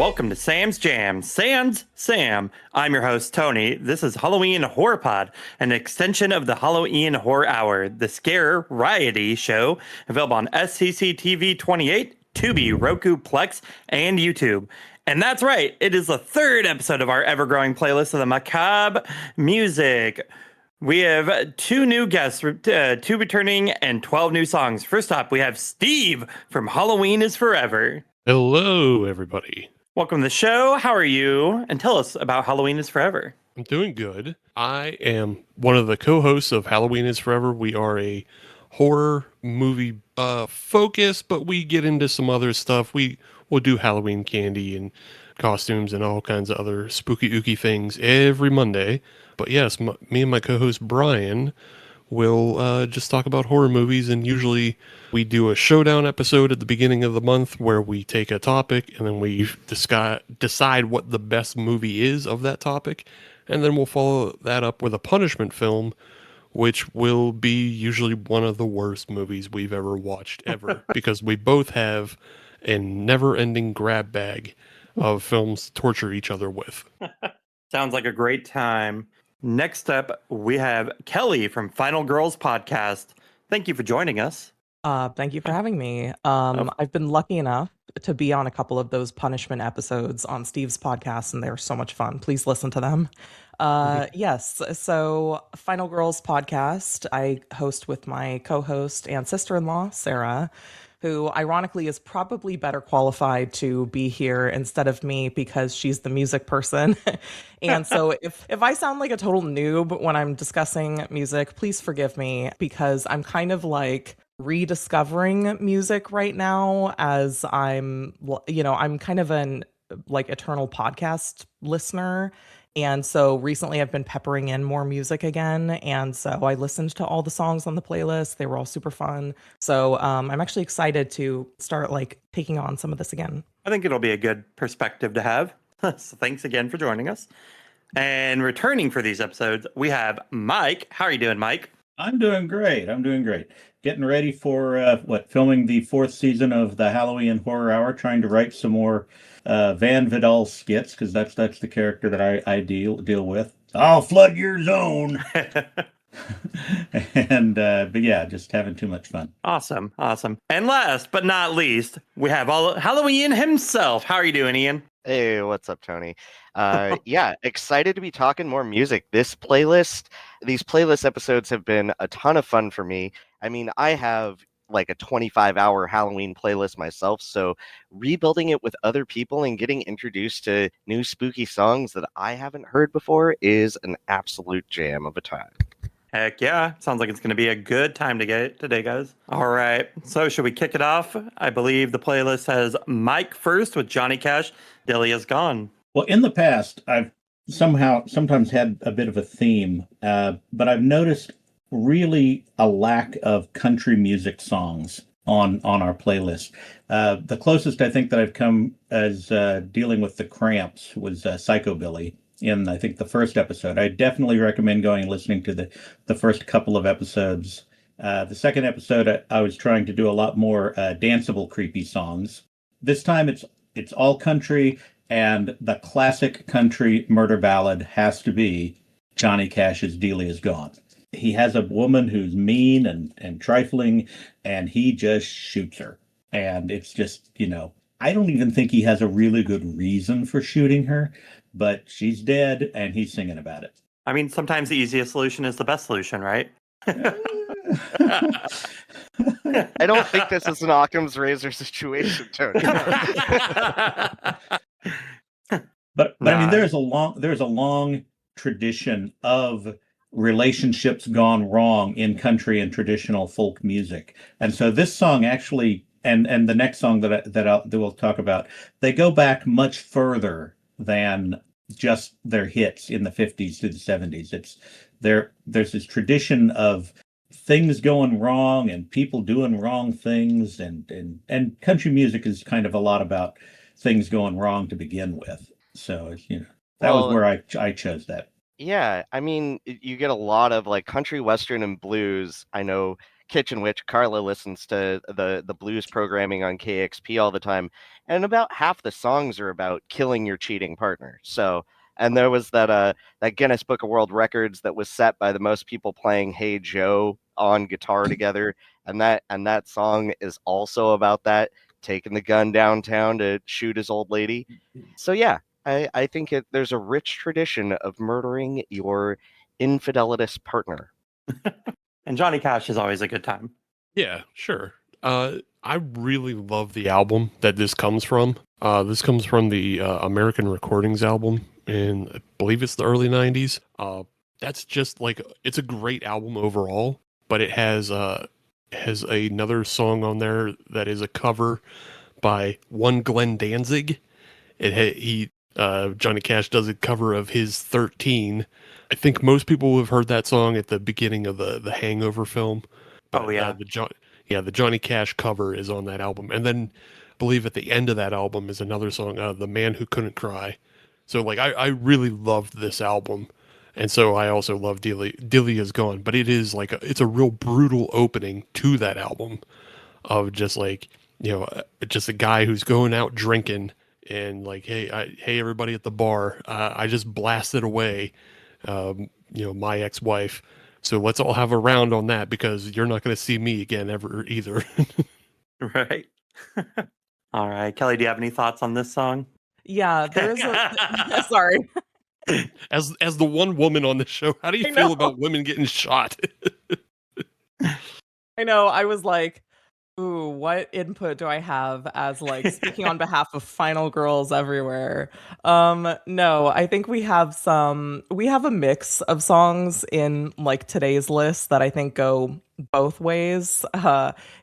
welcome to Sam's Jam. Sans Sam. I'm your host, Tony. This is Halloween Horror Pod, an extension of the Halloween Horror Hour, the scare-riety show, available on SCC TV 28, Tubi, Roku, Plex, and YouTube. And that's right, it is the third episode of our ever-growing playlist of the macabre music. We have 2 new guests, 2 returning, and 12 new songs. First up, we have Steve from Halloween is Forever. Hello, everybody. Welcome to the show. How are you? And tell us about Halloween is Forever. I'm doing good. I am one of the co-hosts of Halloween is Forever. We are a horror movie focus, but we get into some other stuff. We'll do Halloween candy and costumes and all kinds of other spooky ooky things every Monday. But yes, me and my co-host Brian will just talk about horror movies, and usually we do a showdown episode at the beginning of the month where we take a topic and then we decide what the best movie is of that topic, and then we'll follow that up with a punishment film, which will be usually one of the worst movies we've ever watched ever, because we both have a never-ending grab bag of films to torture each other with. Sounds like a great time. Next up, we have Kelly from Final Girls Podcast. Thank you for joining us. Thank you for having me. I've been lucky enough to be on a couple of those punishment episodes on Steve's podcast, and they're so much fun. Please listen to them. Yes, so Final Girls Podcast, I host with my co-host and sister-in-law, Sarah, who ironically is probably better qualified to be here instead of me because she's the music person. And so if I sound like a total noob when I'm discussing music, please forgive me, because I'm kind of like rediscovering music right now, as I'm kind of an like eternal podcast listener. And so recently I've been peppering in more music again. And so I listened to all the songs on the playlist. They were all super fun. So I'm actually excited to start like taking on some of this again. I think it'll be a good perspective to have. So thanks again for joining us. And returning for these episodes, we have Mike. How are you doing, Mike? I'm doing great. Getting ready for filming the 4th season of the Halloween Horror Hour, trying to write some more Van Vidal skits, because that's the character that I deal with. I'll flood your zone. And but yeah, just having too much fun. Awesome. And last but not least, we have Halloween himself. How are you doing, Ian? Hey, what's up, Tony? Yeah, excited to be talking more music. These playlist episodes have been a ton of fun for me. I mean, I have like a 25-hour Halloween playlist myself, so rebuilding it with other people and getting introduced to new spooky songs that I haven't heard before is an absolute jam of a time. Heck yeah. Sounds like it's going to be a good time to get it today, guys. All right. So should we kick it off? I believe the playlist has Mike first with Johnny Cash. Delia's Gone. Well, in the past, I've sometimes had a bit of a theme, but I've noticed really a lack of country music songs on our playlist. The closest I think that I've come as dealing with the Cramps was Psychobilly in, I think, the first episode. I definitely recommend going and listening to the first couple of episodes. The second episode, I was trying to do a lot more danceable, creepy songs. This time it's all country, and the classic country murder ballad has to be Johnny Cash's Delia's Gone. He has a woman who's mean and trifling, and he just shoots her. And it's just, I don't even think he has a really good reason for shooting her, but she's dead and he's singing about it. I mean, sometimes the easiest solution is the best solution, right? I don't think this is an Occam's razor situation, Tony. But I mean, there's a long tradition of relationships gone wrong in country and traditional folk music, and so this song actually, and the next song that we'll talk about, they go back much further than just their hits in the 50s to the 70s. There's this tradition of things going wrong and people doing wrong things, and country music is kind of a lot about things going wrong to begin with. So that was where I chose that. Yeah, I mean, you get a lot of like country, western, and blues. I know Kitchen Witch, Carla listens to the blues programming on KXP all the time, and about half the songs are about killing your cheating partner. So, and there was that Guinness Book of World Records that was set by the most people playing Hey Joe on guitar together, and that song is also about that, taking the gun downtown to shoot his old lady. So yeah, I think there's a rich tradition of murdering your infidelitous partner. And Johnny Cash is always a good time. Yeah, sure. I really love the album that this comes from. This comes from the American Recordings album in, I believe it's the early 90s. That's just like, it's a great album overall, but it has another song on there that is a cover by one Glenn Danzig. Johnny Cash does a cover of his 13. I think most people have heard that song at the beginning of the Hangover film. But, Oh, yeah. The Johnny Cash cover is on that album. And then I believe at the end of that album is another song, The Man Who Couldn't Cry. So like I really loved this album. And so I also love Delia's Gone, but it is like it's a real brutal opening to that album of just like, just a guy who's going out drinking and like, hey everybody at the bar, I just blasted away my ex-wife. So let's all have a round on that because you're not going to see me again ever either. Right. All right. Kelly, do you have any thoughts on this song? Yeah, there is a sorry. As the one woman on the show, how do you feel about women getting shot? I know. I was like, ooh, what input do I have as like speaking on behalf of final girls everywhere? No, I think we have a mix of songs in like today's list that I think go both ways.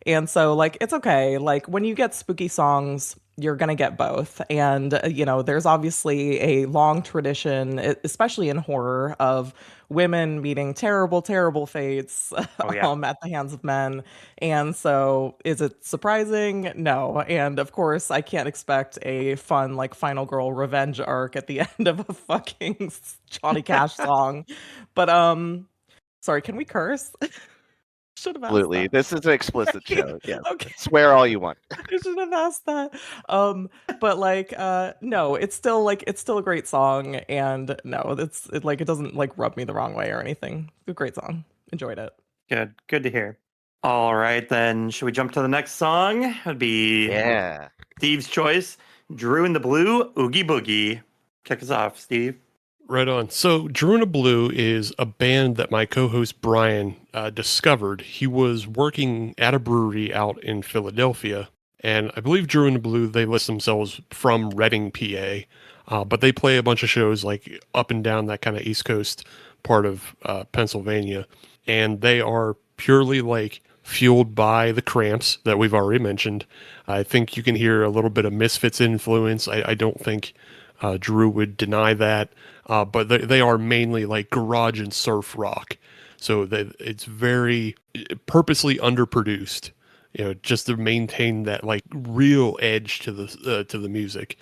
And so like it's okay. Like when you get spooky songs, you're going to get both. And, there's obviously a long tradition, especially in horror, of women meeting terrible, terrible fates at the hands of men. And so is it surprising? No. And of course, I can't expect a fun, like, final girl revenge arc at the end of a fucking Johnny Cash song. But, sorry, can we curse? Should have asked Absolutely. that. This is an explicit show. Yeah. Okay. Swear all you want. I should have asked that. But like, no, it's still a great song, and no, it doesn't like rub me the wrong way or anything. It's a great song. Enjoyed it. Good to hear. All right, then should we jump to the next song? It'd be Steve's choice, Drew in the Blue, Oogie Boogie. Kick us off, Steve. Right on. So Drew in the Blue is a band that my co-host Brian discovered. He was working at a brewery out in Philadelphia, and I believe Drew in the Blue, they list themselves from Reading, PA, but they play a bunch of shows like up and down that kind of East Coast part of Pennsylvania, and they are purely like fueled by the Cramps that we've already mentioned. I think you can hear a little bit of Misfits influence. I don't think Drew would deny that. But they are mainly like garage and surf rock. So it's very purposely underproduced, just to maintain that like real edge to the music.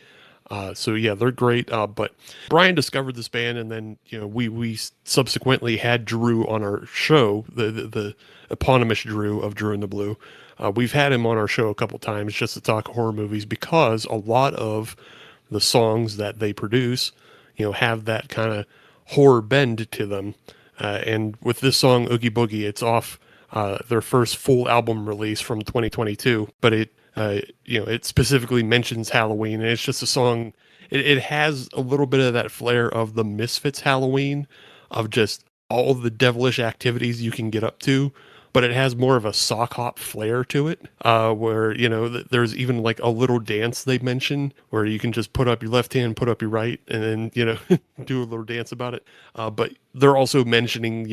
So yeah, they're great. But Brian discovered this band, and then we subsequently had Drew on our show, the eponymous Drew of Drew in the Blue. We've had him on our show a couple times just to talk horror movies because a lot of the songs that they produce have that kind of horror bend to them. And with this song, Oogie Boogie, it's off their first full album release from 2022, but it specifically mentions Halloween, and it's just a song. It has a little bit of that flair of the Misfits Halloween, of just all the devilish activities you can get up to, but it has more of a sock hop flair to it, where, there's even like a little dance they mention where you can just put up your left hand, put up your right, and then, do a little dance about it. But they're also mentioning,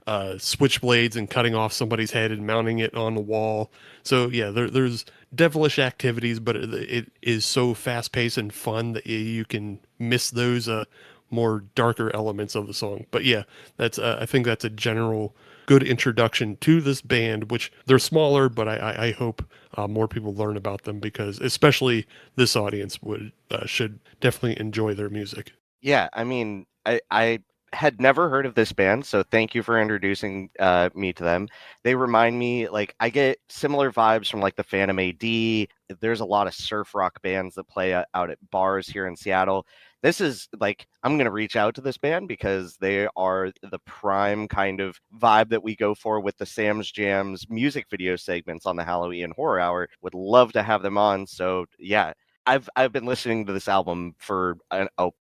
switchblades and cutting off somebody's head and mounting it on the wall. So yeah, there's devilish activities, but it is so fast paced and fun that you can miss those more darker elements of the song. But yeah, that's I think that's a general good introduction to this band, which they're smaller, but I hope more people learn about them, because especially this audience should definitely enjoy their music. Yeah, I mean, I had never heard of this band, so thank you for introducing me to them. They remind me, like, I get similar vibes from like the Phantom AD. There's a lot of surf rock bands that play out at bars here in Seattle. This is like, I'm going to reach out to this band because they are the prime kind of vibe that we go for with the Sam's Jams music video segments on the Halloween Horror Hour. Would love to have them on. So yeah, I've been listening to this album for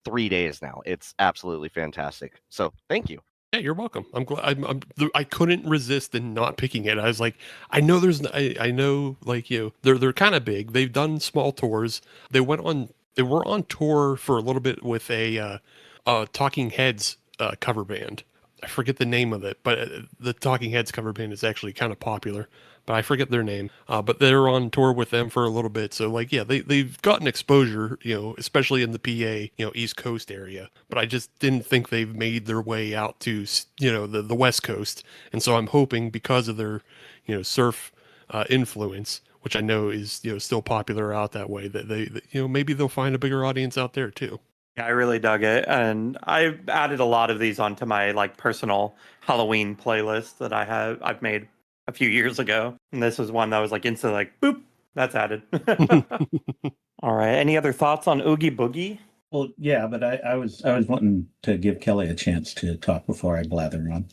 3 days now. It's absolutely fantastic. So thank you. Yeah, you're welcome. I'm glad. I couldn't resist in not picking it. I was like, I know I know, like, they're kind of big. They've done small tours. They were on tour for a little bit with a Talking Heads cover band. I forget the name of it, but the Talking Heads cover band is actually kind of popular, but I forget their name. But they're on tour with them for a little bit. So like, yeah, they've gotten exposure, especially in the PA, East Coast area. But I just didn't think they've made their way out to, the West Coast. And so I'm hoping because of their, surf influence, which I know is, still popular out that way, that maybe they'll find a bigger audience out there too. Yeah, I really dug it, and I've added a lot of these onto my like personal Halloween playlist that I've made a few years ago, and this was one that was like instantly like boop, that's added. All right, any other thoughts on Oogie Boogie? Well, yeah, but I was wanting to give Kelly a chance to talk before I blather on.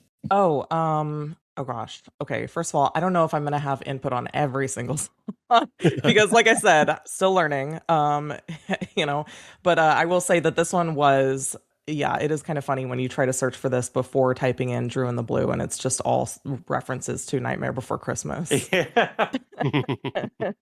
Oh gosh. Okay, first of all, I don't know if I'm gonna have input on every single song because, like I said, still learning. But I will say that this one was, yeah, it is kind of funny when you try to search for this before typing in Drew in the Blue, and it's just all references to Nightmare Before Christmas. Yeah.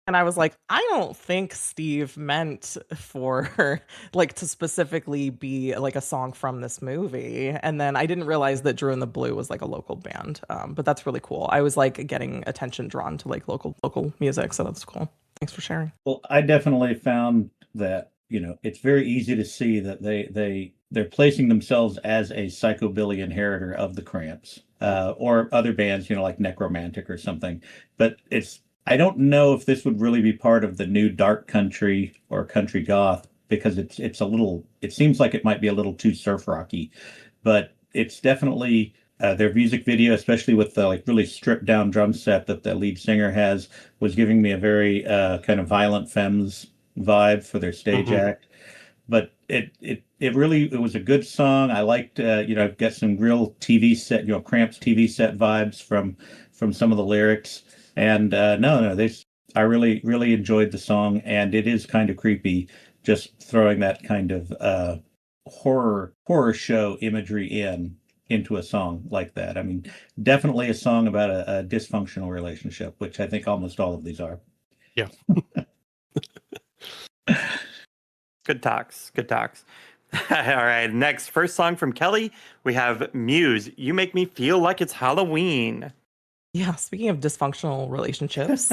And I was like, I don't think Steve meant for like to specifically be like a song from this movie. And then I didn't realize that Drew in the Blue was like a local band. But that's really cool. I was like getting attention drawn to like local music, so that's cool. Thanks for sharing. Well, I definitely found that, it's very easy to see that they're placing themselves as a psychobilly inheritor of the Cramps, or other bands, like Necromantic or something. But I don't know if this would really be part of the new dark country or country goth, because it seems like it might be a little too surf rocky, but it's definitely their music video, especially with the like really stripped down drum set that the lead singer has, was giving me a very kind of Violent Femmes vibe for their stage act. But it was a good song. I liked, get some real TV set, Cramps TV set vibes from some of the lyrics. And I really, really enjoyed the song, and it is kind of creepy just throwing that kind of horror show imagery into a song like that. I mean, definitely a song about a dysfunctional relationship, which I think almost all of these are. Yeah. Good talks. All right, next, first song from Kelly, we have Muse, You Make Me Feel Like It's Halloween. Yeah, speaking of dysfunctional relationships,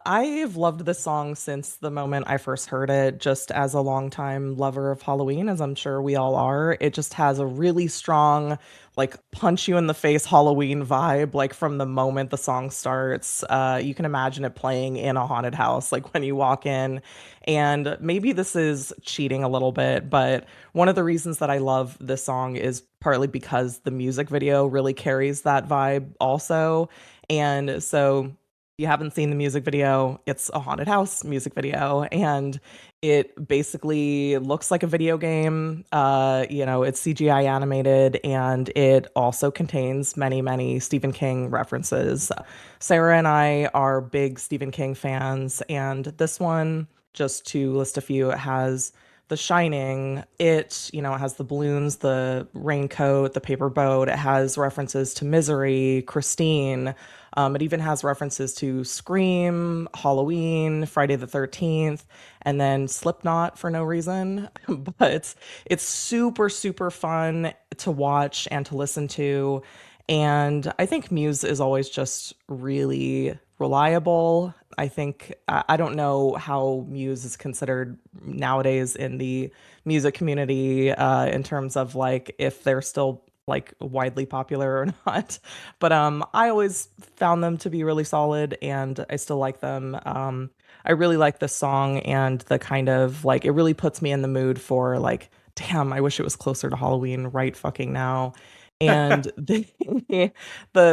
I've loved this song since the moment I first heard it, just as a longtime lover of Halloween, as I'm sure we all are. It just has a really strong, like, punch you in the face Halloween vibe, like, from the moment the song starts. You can imagine it playing in a haunted house, like, when you walk in. And maybe this is cheating a little bit, but one of the reasons that I love this song is partly because the music video really carries that vibe also. And so, you haven't seen the music video, it's a haunted house music video, and it basically looks like a video game. It's CGI animated, and it also contains many, many Stephen King references. Sarah and I are big Stephen King fans, and this one, just to list a few, it has The Shining. It has the balloons, the raincoat, the paper boat. It has references to Misery, Christine. It even has references to Scream, Halloween, Friday the 13th, and then Slipknot for no reason. But it's super, super fun to watch and to listen to. And I think Muse is always just really reliable. I think, I don't know how Muse is considered nowadays in the music community, in terms of like if they're still like widely popular or not. But I always found them to be really solid, and I still like them. I really like this song, and the kind of like, it really puts me in the mood for like damn, I wish it was closer to Halloween right fucking now. And the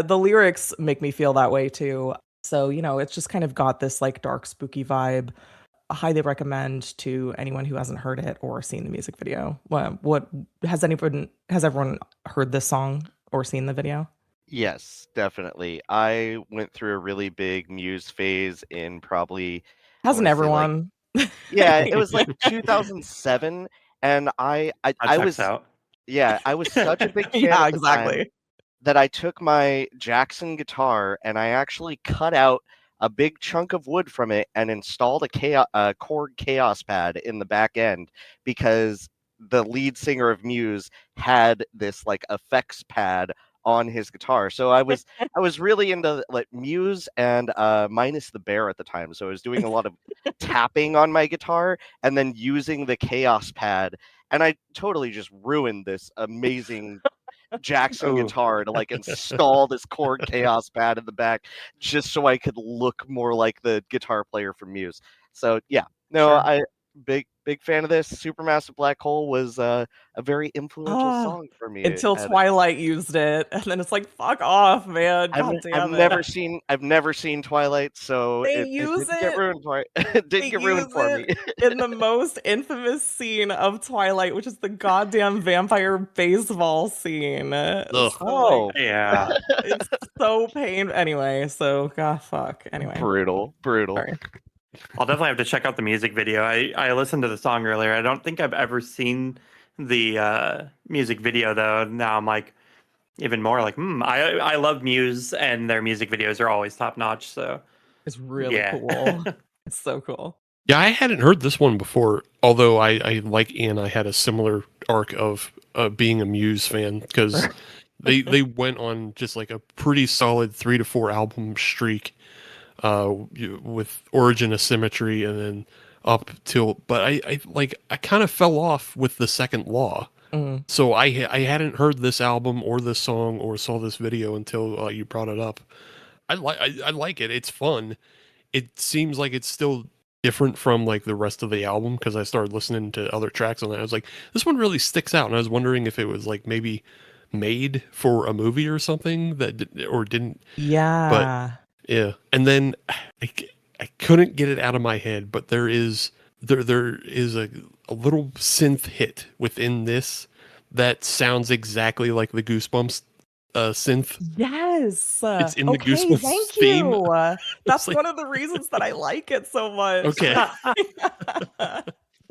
lyrics make me feel that way too. So, it's just kind of got this like dark, spooky vibe. I highly recommend to anyone who hasn't heard it or seen the music video. What has everyone heard this song or seen the video? Yes, definitely. I went through a really big Muse phase in probably, I Hasn't want to say like, everyone? yeah, it was like 2007, and That I checks was, out. yeah, I was such a big fan Yeah, at the time exactly. that I took my Jackson guitar and I actually cut out a big chunk of wood from it and installed a chord chaos pad in the back end, because the lead singer of Muse had this like effects pad on his guitar. So I was really into like Muse and Minus the Bear at the time. So I was doing a lot of tapping on my guitar and then using the chaos pad, and I totally just ruined this amazing Jackson Ooh. guitar to like install this chord chaos pad in the back just so I could look more like the guitar player from Muse. So yeah, no, Sure. I big fan of this. Supermassive Black Hole was a very influential Ah, song for me. until Twilight used it, and then it's like, fuck off, man. God I've damn never it. seen Twilight, so They it use didn't get it. ruined for it didn't They get ruined use for me. it in the most infamous scene of Twilight, which is the goddamn vampire baseball scene. Ugh. So, Oh, Yeah. it's so painful. Anyway, so god fuck. Anyway, brutal. sorry. I'll definitely have to check out the music video. I listened to the song earlier. I don't think I've ever seen the music video though. Now I'm like even more like, I love Muse and their music videos are always top notch. So It's really yeah. cool. It's so cool. Yeah, I hadn't heard this one before, although I like Ian, I had a similar arc of being a Muse fan, because they went on just like a pretty solid 3 to 4 album streak with Origin of Symmetry, and then up till, but I kind of fell off with the Second Law. Mm. So I hadn't heard this album or this song or saw this video until you brought it up. I like it. It's fun. It seems like it's still different from like the rest of the album, because I started listening to other tracks on that. I was like, this one really sticks out, and I was wondering if it was like maybe made for a movie or something or didn't. Yeah. Yeah, and then I couldn't get it out of my head, but there is a little synth hit within this that sounds exactly like the Goosebumps synth. Yes. It's in the Okay, Goosebumps thank theme. you. That's like- one of the reasons that I like it so much. Okay.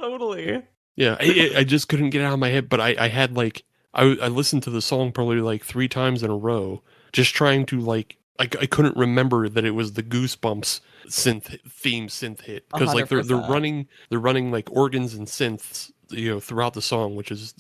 Totally. Yeah, I just couldn't get it out of my head, but I had like I listened to the song probably like 3 times in a row, just trying to like I couldn't remember that it was the Goosebumps synth hit, because like they're 100%. running like organs and synths throughout the song, which is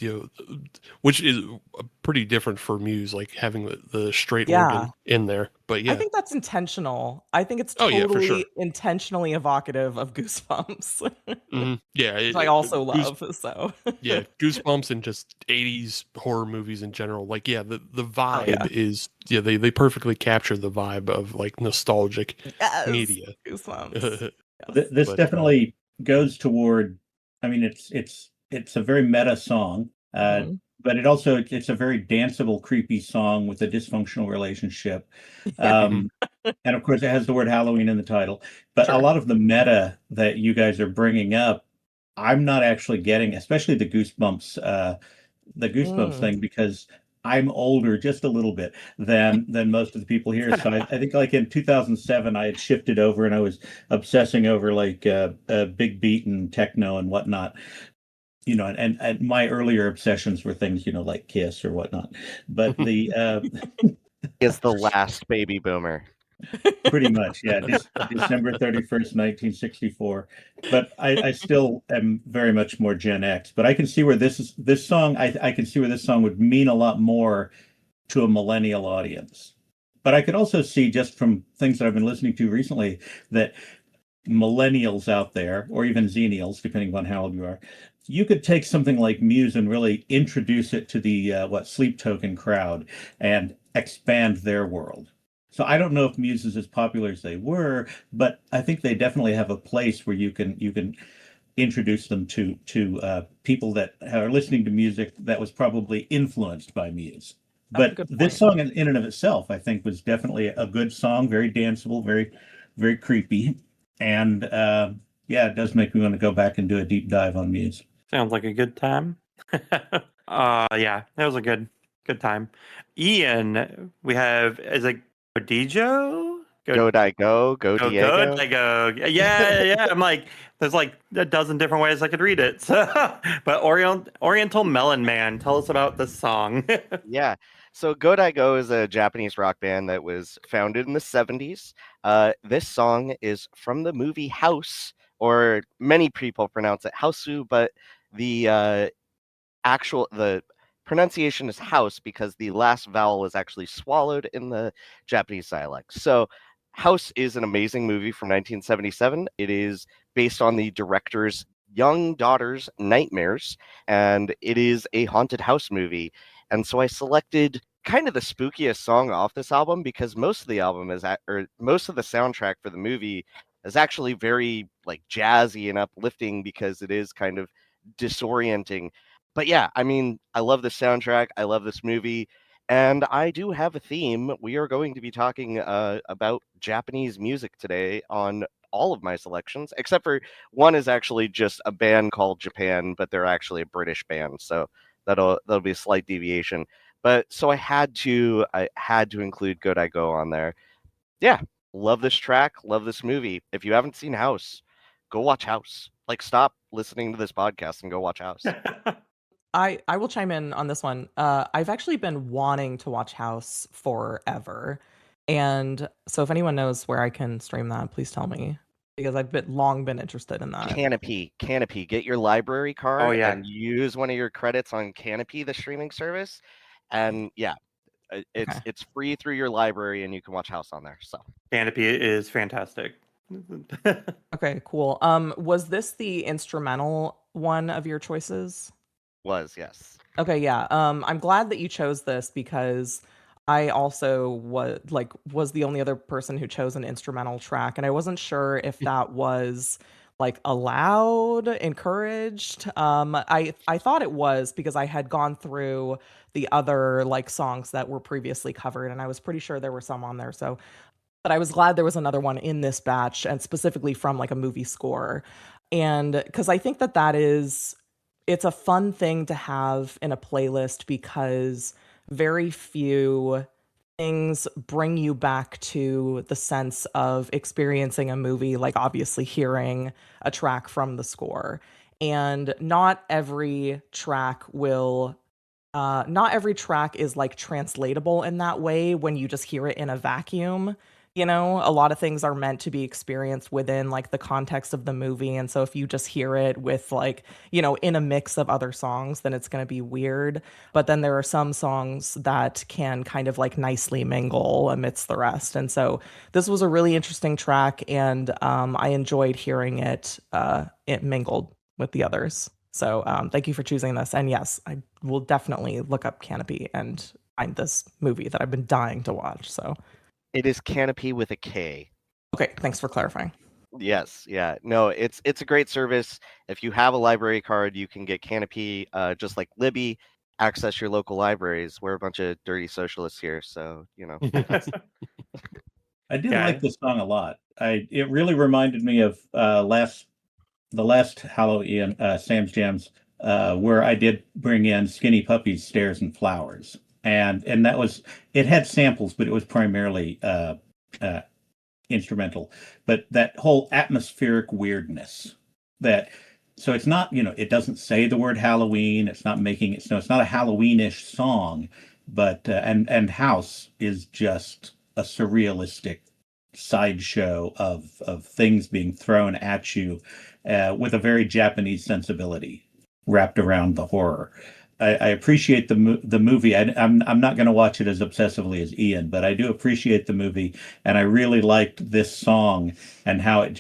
pretty different for Muse, like having the straight organ in there. But yeah, I think that's intentional. I think it's Oh, yeah, for totally sure. intentionally evocative of Goosebumps, yeah, which I also love. So yeah, Goosebumps and just 80s horror movies in general. Like, yeah, the vibe yeah. is, they perfectly capture the vibe of like nostalgic Yes, media. Goosebumps. This But, definitely goes toward. I mean, it's a very meta song, Mhm. but it's a very danceable, creepy song with a dysfunctional relationship, Yeah. Mhm. and of course, it has the word Halloween in the title. But a Sure. lot of the meta that you guys are bringing up, I'm not actually getting, especially the Goosebumps Mm. thing, because I'm older just a little bit than most of the people here. So I think like in 2007, I had shifted over and I was obsessing over like big beat and techno and whatnot. And my earlier obsessions were things, like Kiss or whatnot. But the Is the last baby boomer. pretty much, yeah, December 31st, 1964. But I still am very much more Gen X. But I can see where this song, I can see where this song would mean a lot more to a millennial audience. But I could also see, just from things that I've been listening to recently, that millennials out there, or even Xenials, depending on how old you are, you could take something like Muse and really introduce it to the Sleep Token crowd and expand their world. So I don't know if Muse is as popular as they were, but I think they definitely have a place where you can introduce them to people that are listening to music that was probably influenced by Muse. That's a But good this point. song in and of itself, I think, was definitely a good song, very danceable, very creepy. And yeah, it does make me want to go back and do a deep dive on Muse. Sounds like a good time. Yeah, that was a good time. Ian, we have, is it GoDejo? Go Good. Diego. I go, yeah. I'm like, there's like a dozen different ways I could read it. So, but Oriental Melon Man, tell us about this song. Yeah. So GoDiego is a Japanese rock band that was founded in the 70s. This song is from the movie House, or many people pronounce it Hausu, but the the pronunciation is house because the last vowel is actually swallowed in the Japanese dialect. So House is an amazing movie from 1977. It is based on the director's young daughter's nightmares, and it is a haunted house movie. And so I selected kind of the spookiest song off this album because most of the album or most of the soundtrack for the movie is actually very like jazzy and uplifting because it is kind of disorienting. But yeah, I mean, I love this soundtrack. I love this movie. And I do have a theme. We are going to be talking about Japanese music today on all of my selections, except for one is actually just a band called Japan, but they're actually a British band. So that'll be a slight deviation. But so I had to include Good I Go on there. Yeah, love this track, love this movie. If you haven't seen House, go watch House. Like, stop listening to this podcast and go watch House. I will chime in on this one. I've actually been wanting to watch House forever. And so if anyone knows where I can stream that, please tell me. Because I've long been interested in that. Canopy. Get your library card Oh, yeah. and use one of your credits on Canopy, the streaming service. And yeah, it's free through your library and you can watch House on there. So Canopy is fantastic. Okay, cool. Was this the instrumental one of your choices? Yes. Okay, yeah. I'm glad that you chose this because I also was the only other person who chose an instrumental track, and I wasn't sure if that was like allowed, encouraged. I thought it was because I had gone through the other like songs that were previously covered, and I was pretty sure there were some on there. So, but I was glad there was another one in this batch, and specifically from like a movie score, and because I think that it's a fun thing to have in a playlist because very few things bring you back to the sense of experiencing a movie, like obviously hearing a track from the score. And not every track is like translatable in that way when you just hear it in a vacuum. You know, a lot of things are meant to be experienced within like the context of the movie. And so if you just hear it with like, you know, in a mix of other songs, then it's going to be weird. But then there are some songs that can kind of like nicely mingle amidst the rest. And so this was a really interesting track, and I enjoyed hearing it mingled with the others. So thank you for choosing this. And yes, I will definitely look up Canopy and find this movie that I've been dying to watch. So It is Canopy with a K. okay, thanks for clarifying. Yes, yeah. No, it's a great service. If you have a library card, you can get Canopy, just like Libby. Access your local libraries. We're a bunch of dirty socialists here, so you know. I did like this song a lot. It really reminded me of the last Halloween Sam's Jams, where I did bring in Skinny Puppy's Stairs and Flowers. And that was, it had samples, but it was primarily instrumental. But that whole atmospheric weirdness so it's not, it doesn't say the word Halloween. It's not making it, so it's not a Halloweenish song, but and House is just a surrealistic sideshow of things being thrown at you with a very Japanese sensibility wrapped around the horror. I appreciate the movie. I'm not going to watch it as obsessively as Ian, but I do appreciate the movie, and I really liked this song and how it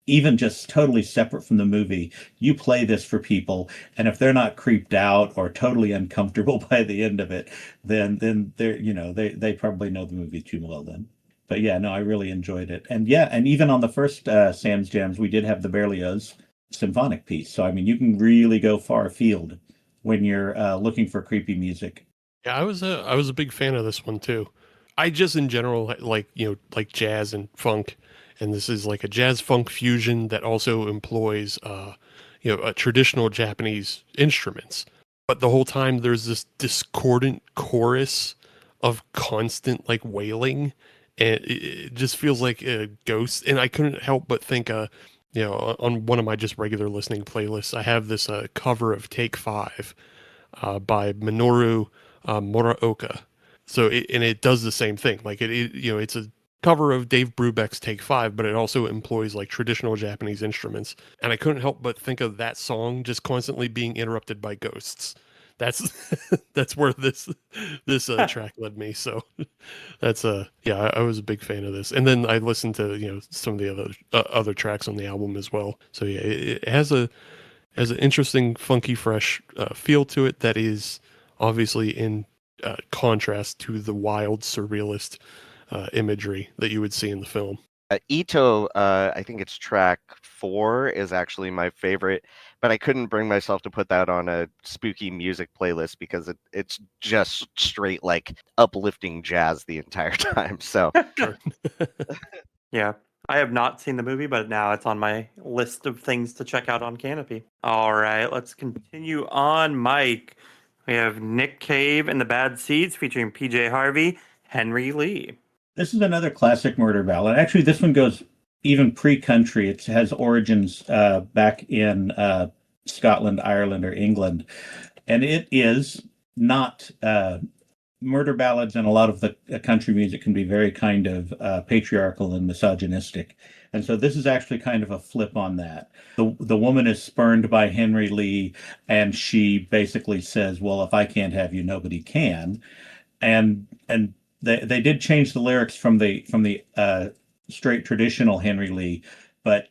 even just totally separate from the movie. You play this for people, and if they're not creeped out or totally uncomfortable by the end of it, then they're they probably know the movie too well then. But yeah, no, I really enjoyed it, and yeah, and even on the first Sam's Jams, we did have the Berlioz symphonic piece. So I mean, you can really go far afield when you're looking for creepy music. Yeah, I was a big fan of this one too. I just in general like, like jazz and funk, and this is like a jazz funk fusion that also employs traditional Japanese instruments. But the whole time there's this discordant chorus of constant like wailing, and it just feels like a ghost. And I couldn't help but think on one of my just regular listening playlists, I have this cover of Take Five by Minoru Muraoka. So it does the same thing. Like it's a cover of Dave Brubeck's Take Five, but it also employs like traditional Japanese instruments. And I couldn't help but think of that song just constantly being interrupted by ghosts. That's that's where this track led me. So that's I was a big fan of this. And then I listened to some of the other tracks on the album as well. So yeah, it has an interesting, funky, fresh feel to it that is obviously in contrast to the wild, surrealist imagery that you would see in the film. Ito, I think it's track 4 is actually my favorite, but I couldn't bring myself to put that on a spooky music playlist because it's just straight like uplifting jazz the entire time. So Yeah. I have not seen the movie, but now it's on my list of things to check out on Canopy. All right, let's continue on. Mike, we have Nick Cave and the Bad Seeds featuring PJ Harvey, Henry Lee. This is another classic murder ballad. Actually, this one goes even pre-country. It has origins back in Scotland, Ireland, or England. And it is not murder ballads, and a lot of the country music can be very kind of patriarchal and misogynistic. And so this is actually kind of a flip on that. The woman is spurned by Henry Lee, and she basically says, well, if I can't have you, nobody can. And they did change the lyrics from the straight traditional Henry Lee, but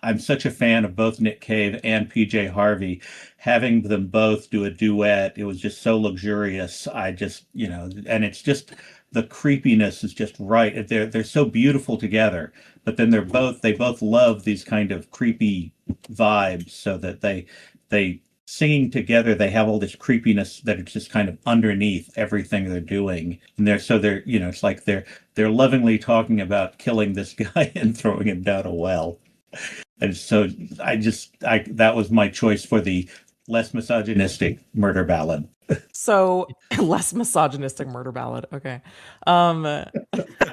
I'm such a fan of both Nick Cave and PJ Harvey. Having them both do a duet, it was just so luxurious. I just, and it's just the creepiness is just right. They're so beautiful together, but then they both love these kind of creepy vibes, so that they singing together, they have all this creepiness that it's just kind of underneath everything they're doing. And they're it's like they're lovingly talking about killing this guy and throwing him down a well. And so that was my choice for the less misogynistic murder ballad. So less misogynistic murder ballad. Okay.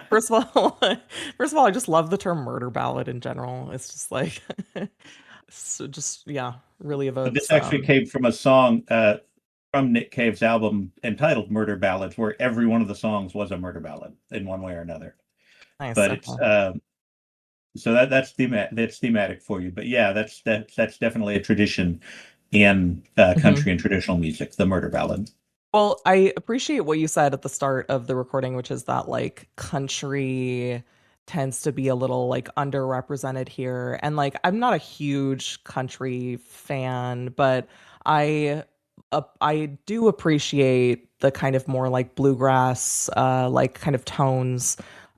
First of all, I just love the term murder ballad in general. It's just like, really evokes. But this actually came from a song from Nick Cave's album entitled Murder Ballads, where every one of the songs was a murder ballad in one way or another. Nice. But okay. it's so that's thematic for you. But yeah, that's definitely a tradition in country and traditional music, the murder ballad. Well, I appreciate what you said at the start of the recording, which is that like country tends to be a little like underrepresented here. And like I'm not a huge country fan, but I do appreciate the kind of more like bluegrass like kind of tones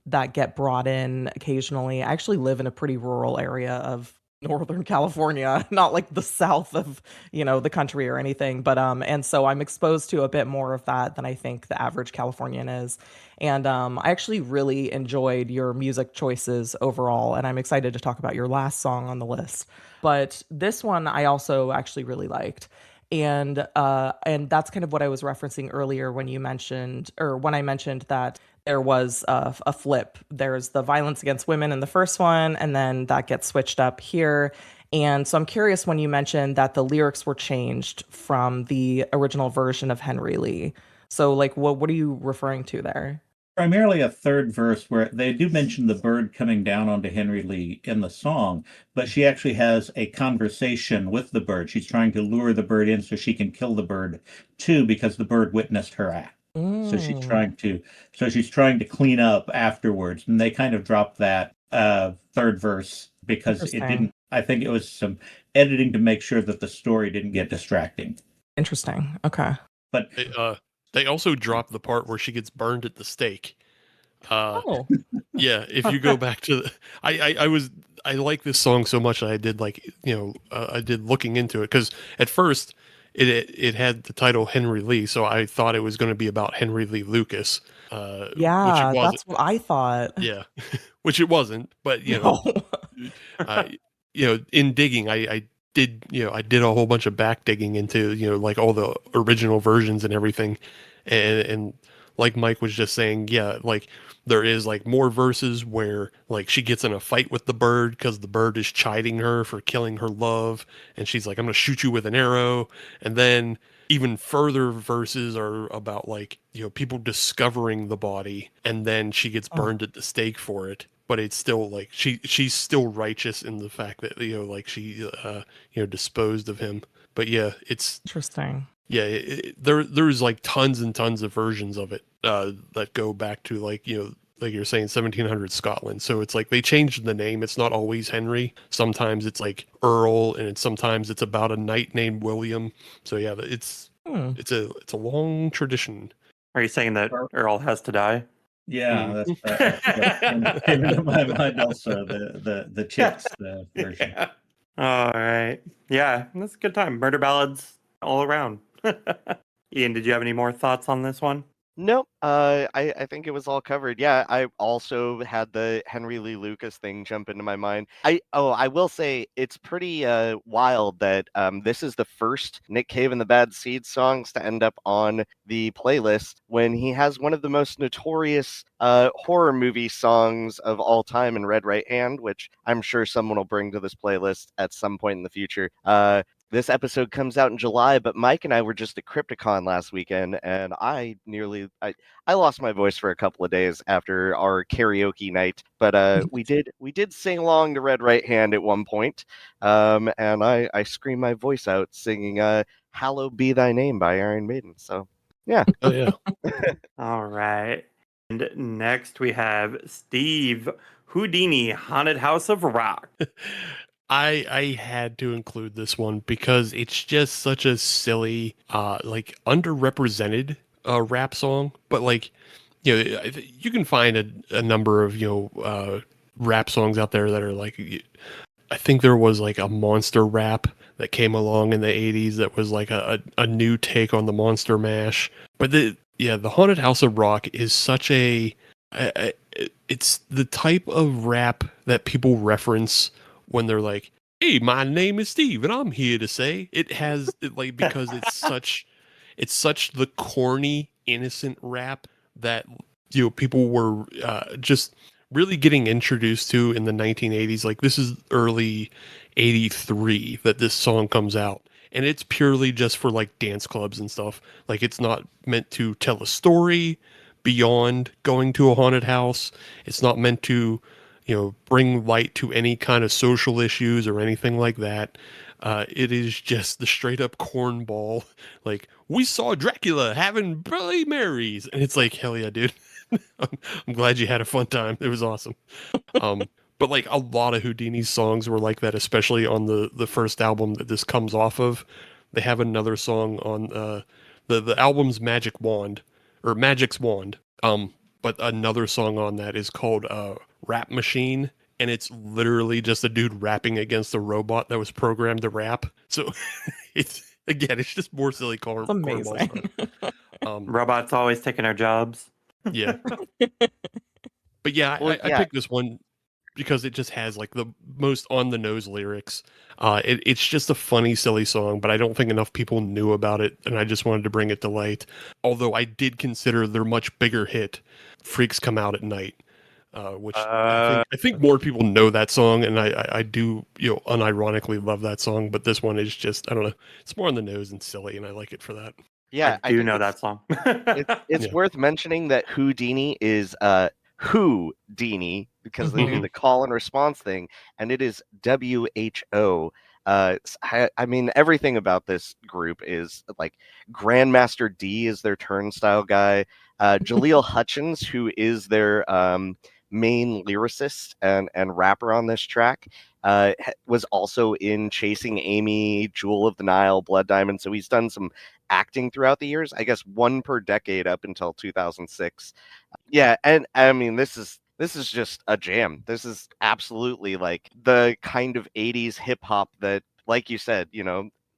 that get brought in occasionally. I actually live in a pretty rural area of Northern California, not like the south of, the country or anything. But and so I'm exposed to a bit more of that than I think the average Californian is. And I actually really enjoyed your music choices overall, and I'm excited to talk about your last song on the list. But this one I also actually really liked. And that's kind of what I was referencing earlier when I mentioned that there was a flip. There's the violence against women in the first one, and then that gets switched up here. And so I'm curious when you mentioned that the lyrics were changed from the original version of Henry Lee. So like, what are you referring to there? Primarily a third verse where they do mention the bird coming down onto Henry Lee in the song, but she actually has a conversation with the bird. She's trying to lure the bird in so she can kill the bird too, because the bird witnessed her act. So she's trying to clean up afterwards, and they kind of dropped that third verse because it didn't. I think it was some editing to make sure that the story didn't get distracting. Interesting. Okay. But they also dropped the part where she gets burned at the stake. Oh. Yeah, if you go back to the, I like this song so much that I did I did looking into it, because at first it had the title Henry Lee, so I thought it was going to be about Henry Lee Lucas, which it Yeah, wasn't. that's what I thought. Yeah, which it wasn't. But No. uh, in digging, I did I did a whole bunch of back digging into like all the original versions and everything, and like Mike was just saying, yeah, like there is like more verses where like she gets in a fight with the bird because the bird is chiding her for killing her love, and she's like, I'm gonna shoot you with an arrow. And then even further verses are about like people discovering the body, and then she gets burned at the stake for it. But it's still like she's still righteous in the fact that like she disposed of him. But yeah, it's Interesting. yeah, there's like tons and tons of versions of it that go back to like like you're saying 1700 Scotland. So it's like they changed the name. It's not always Henry. Sometimes it's like Earl, and sometimes it's about a knight named William. So yeah, it's a long tradition. Are you saying that Earl has to die? Yeah, that came into my mind also. The Chips version. Yeah. All right. Yeah, that's a good time. Murder ballads all around. Ian, did you have any more thoughts on this one? Nope. I think it was all covered. Yeah, I also had the Henry Lee Lucas thing jump into my mind. I will say it's pretty wild that this is the first Nick Cave and the Bad Seeds songs to end up on the playlist when he has one of the most notorious horror movie songs of all time in Red Right Hand, which I'm sure someone will bring to this playlist at some point in the future. This episode comes out in July, but Mike and I were just at Crypticon last weekend, and I lost my voice for a couple of days after our karaoke night. But we did sing along to Red Right Hand at one point, and I screamed my voice out singing "Hallowed Be Thy Name" by Iron Maiden. So yeah. Oh yeah. All right. And next we have Steve Houdini, Haunted House of Rock. I had to include this one because it's just such a silly, like underrepresented rap song. But like, you can find a number of rap songs out there that are like, I think there was like a monster rap that came along in the 80s that was like a new take on the Monster Mash. But the Haunted House of Rock is such it's the type of rap that people reference when they're like, hey, my name is Steve and I'm here to say. Because it's such the corny, innocent rap that people were just really getting introduced to in the 1980s. Like this is early 83 that this song comes out. And it's purely just for like dance clubs and stuff. Like it's not meant to tell a story beyond going to a haunted house. It's not meant to bring light to any kind of social issues or anything like that. It is just the straight up cornball. Like, we saw Dracula having Bloody Marys. And it's like, hell yeah, dude. I'm glad you had a fun time. It was awesome. But like a lot of Houdini's songs were like that, especially on the first album that this comes off of. They have another song on the album's Magic's Wand. But another song on that is called Rap Machine, and it's literally just a dude rapping against a robot that was programmed to rap. So it's just more silly amazing. Robots always taking our jobs. Yeah. But yeah, I picked this one because it just has like the most on the nose lyrics. It's just a funny, silly song, but I don't think enough people knew about it, and I just wanted to bring it to light. Although I did consider their much bigger hit, "Freaks Come Out at Night," which I think more people know that song, and I do unironically love that song. But this one is just, I don't know, it's more on the nose and silly, and I like it for that. Yeah, I do know that song. It's worth mentioning that Houdini is Who-Dini because they do the call and response thing, and it is WHO. I mean, everything about this group is like Grandmaster D is their turnstile guy. Jaleel Hutchins, who is their main lyricist and rapper on this track, was also in Chasing Amy, Jewel of the Nile, Blood Diamond. So he's done some acting throughout the years, I guess one per decade up until 2006. Yeah, and I mean, this is This is just a jam. This is absolutely like the kind of 80s hip hop that, like you said,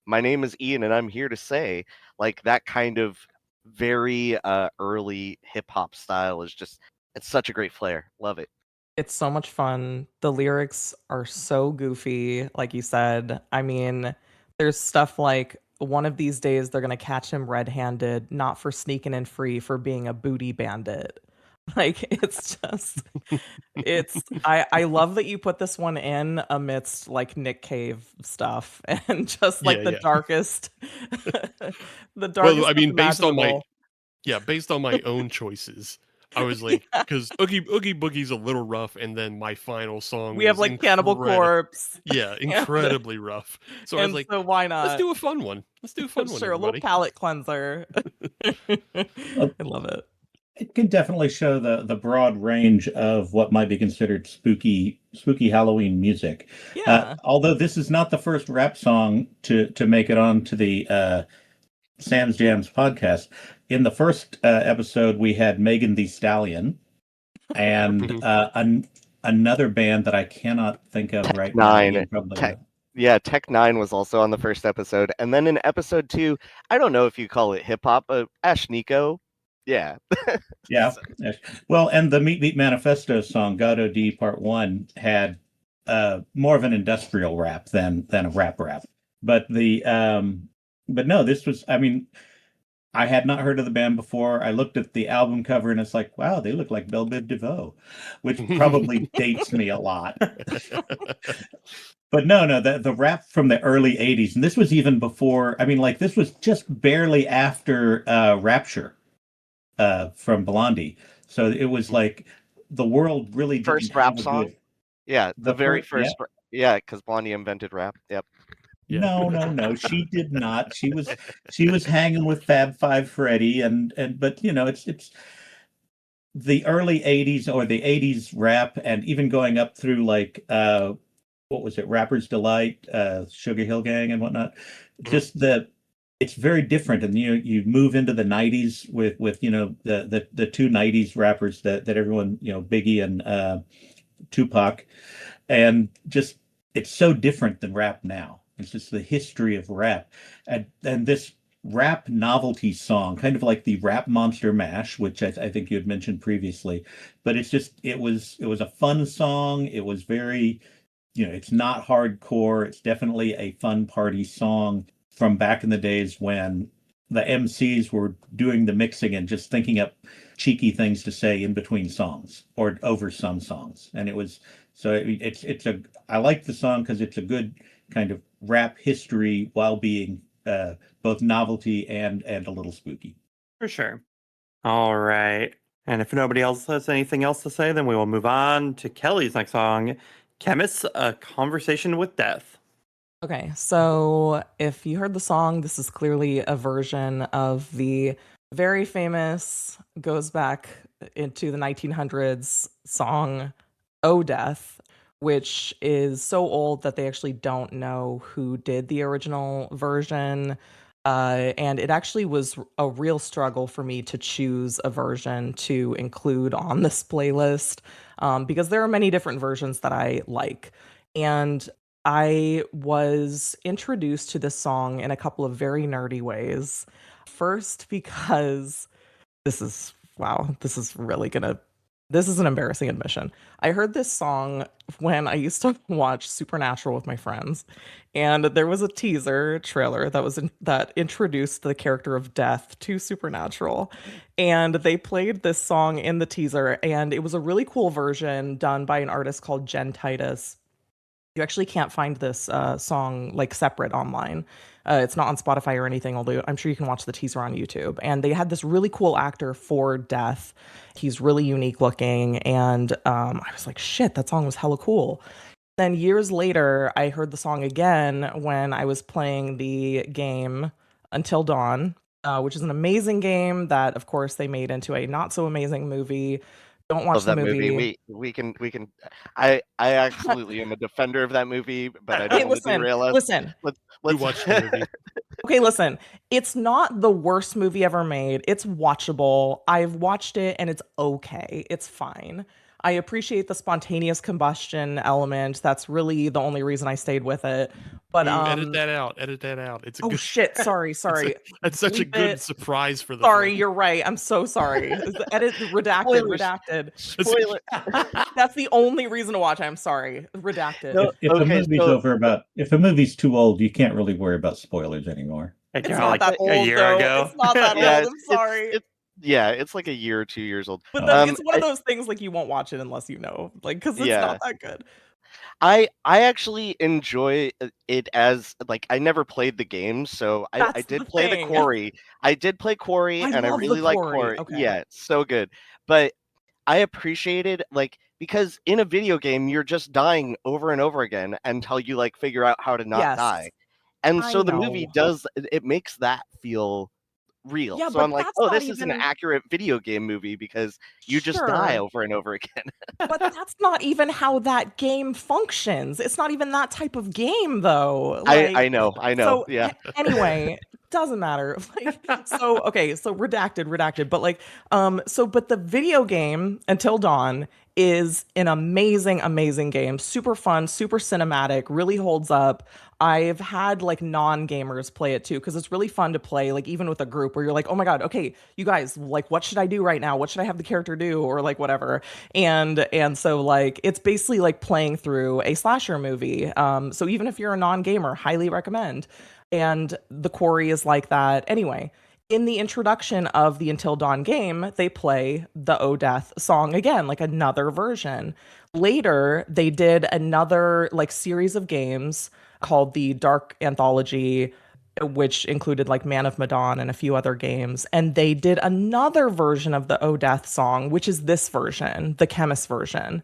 my name is Ian and I'm here to say, like that kind of very early hip hop style is just, it's such a great flair. Love it. It's so much fun. The lyrics are so goofy, like you said. I mean, there's stuff like one of these days they're gonna catch him red-handed, not for sneaking in free, for being a booty bandit. Like it's just I love that you put this one in amidst like Nick Cave stuff and just like the darkest the darkest Well, I mean, based on my imaginable. own choices, I was like, because Oogie Boogie's a little rough, and then my final song We have was like Cannibal Corpse. incredibly rough. So I was And like, so why not? let's do a fun one. Let's do a fun one, Sure, a little everybody. palate cleanser. I love it. It can definitely show the broad range of what might be considered spooky Halloween music. Yeah. Although this is not the first rap song to make it onto the Sam's Jams podcast. In the first episode, we had Megan Thee Stallion and another band that I cannot think of right Nine. now. Yeah, Tech 9 was also on the first episode. And then in episode 2, I don't know if you call it hip hop, but Ash Nico. Yeah. Yeah. Well, and the Meat Meat Manifesto song, God O.D. Part 1, had more of an industrial rap than a rap. But but no, this was, I mean, I had not heard of the band before. I looked at the album cover and it's like, wow, they look like Belle Biv DeVoe, which probably dates me a lot. But no, the rap from the early 80s, and this was even before, I mean, like this was just barely after Rapture from Blondie. So it was like the world really didn't first rap song. Yeah, the very first. Yeah, because Blondie invented rap. Yep. Yeah. No, she did not. She was hanging with Fab Five Freddy but it's the early 80s or the 80s rap, and even going up through like what was it, Rapper's Delight, Sugar Hill Gang and whatnot. Just it's very different, and you move into the 90s with the two 90s rappers that everyone, Biggie and Tupac, and just it's so different than rap now. It's just the history of rap, and this rap novelty song, kind of like the Rap Monster Mash, which I think you had mentioned previously. But it was a fun song. It was very, it's not hardcore. It's definitely a fun party song from back in the days when the MCs were doing the mixing and just thinking up cheeky things to say in between songs or over some songs. And it was I like the song because it's a good kind of rap history while being both novelty and a little spooky. For sure. All right. And if nobody else has anything else to say, then we will move on to Kelly's next song, Khemmis, A Conversation with Death. Okay, so if you heard the song, this is clearly a version of the very famous, goes back into the 1900s song, Oh Death, which is so old that they actually don't know who did the original version. And it actually was a real struggle for me to choose a version to include on this playlist, because there are many different versions that I like. And I was introduced to this song in a couple of very nerdy ways. First, because this is an embarrassing admission. I heard this song when I used to watch Supernatural with my friends, and there was a teaser trailer that introduced the character of Death to Supernatural, and they played this song in the teaser, and it was a really cool version done by an artist called Jen Titus. You actually can't find this song like separate online. It's not on Spotify or anything, although I'm sure you can watch the teaser on YouTube. And they had this really cool actor for Death. He's really unique looking. And I was like, shit, that song was hella cool. Then years later, I heard the song again when I was playing the game Until Dawn, which is an amazing game that, of course, they made into a not so amazing movie. Don't watch the movie. We can. I absolutely am a defender of that movie, but I don't want to derail us. Listen. Let's watch the movie. Okay, listen. It's not the worst movie ever made. It's watchable. I've watched it and it's okay. It's fine. I appreciate the spontaneous combustion element. That's really the only reason I stayed with it. But edit that out. Edit that out. It's a good. shit! Sorry. That's such a Bleep good it. surprise for the. Sorry, film. you're right. I'm so sorry. Edit redacted. Spoiler. That's the only reason to watch. I'm sorry. Redacted. No, If okay, if a movie's too old, you can't really worry about spoilers anymore. Like, It's not that old, a year though. ago. It's not that Yeah, old. I'm sorry. It's like a year or 2 years old. But it's one of those things like you won't watch it unless you know, like, because it's not that good. I actually enjoy it as like I never played the game, so I did play the quarry. I did play quarry, and I really like quarry. Okay. Yeah, it's so good. But I appreciated because in a video game you're just dying over and over again until you like figure out how to not die. And so the movie it makes that feel real. Yeah, so but I'm like, that's oh, not this is an even- accurate video game movie because you just die over and over again. But that's not even how that game functions. It's not even that type of game, though. I know. So, Yeah. Anyway, doesn't matter. So redacted. But but the video game Until Dawn is an amazing game. Super fun, super cinematic, really holds up. I've had like non-gamers play it too, because it's really fun to play, like even with a group where you're like, oh my God, okay, you guys, like, what should I do right now? What should I have the character do? Or like whatever. And so like it's basically like playing through a slasher movie. So even if you're a non-gamer, highly recommend. And the quarry is like that. Anyway, in the introduction of the Until Dawn game, they play the Oh Death song again, like another version. Later, they did another like series of games called the Dark Anthology, which included like Man of Medan and a few other games. And they did another version of the Oh Death song, which is this version, the Khemmis version.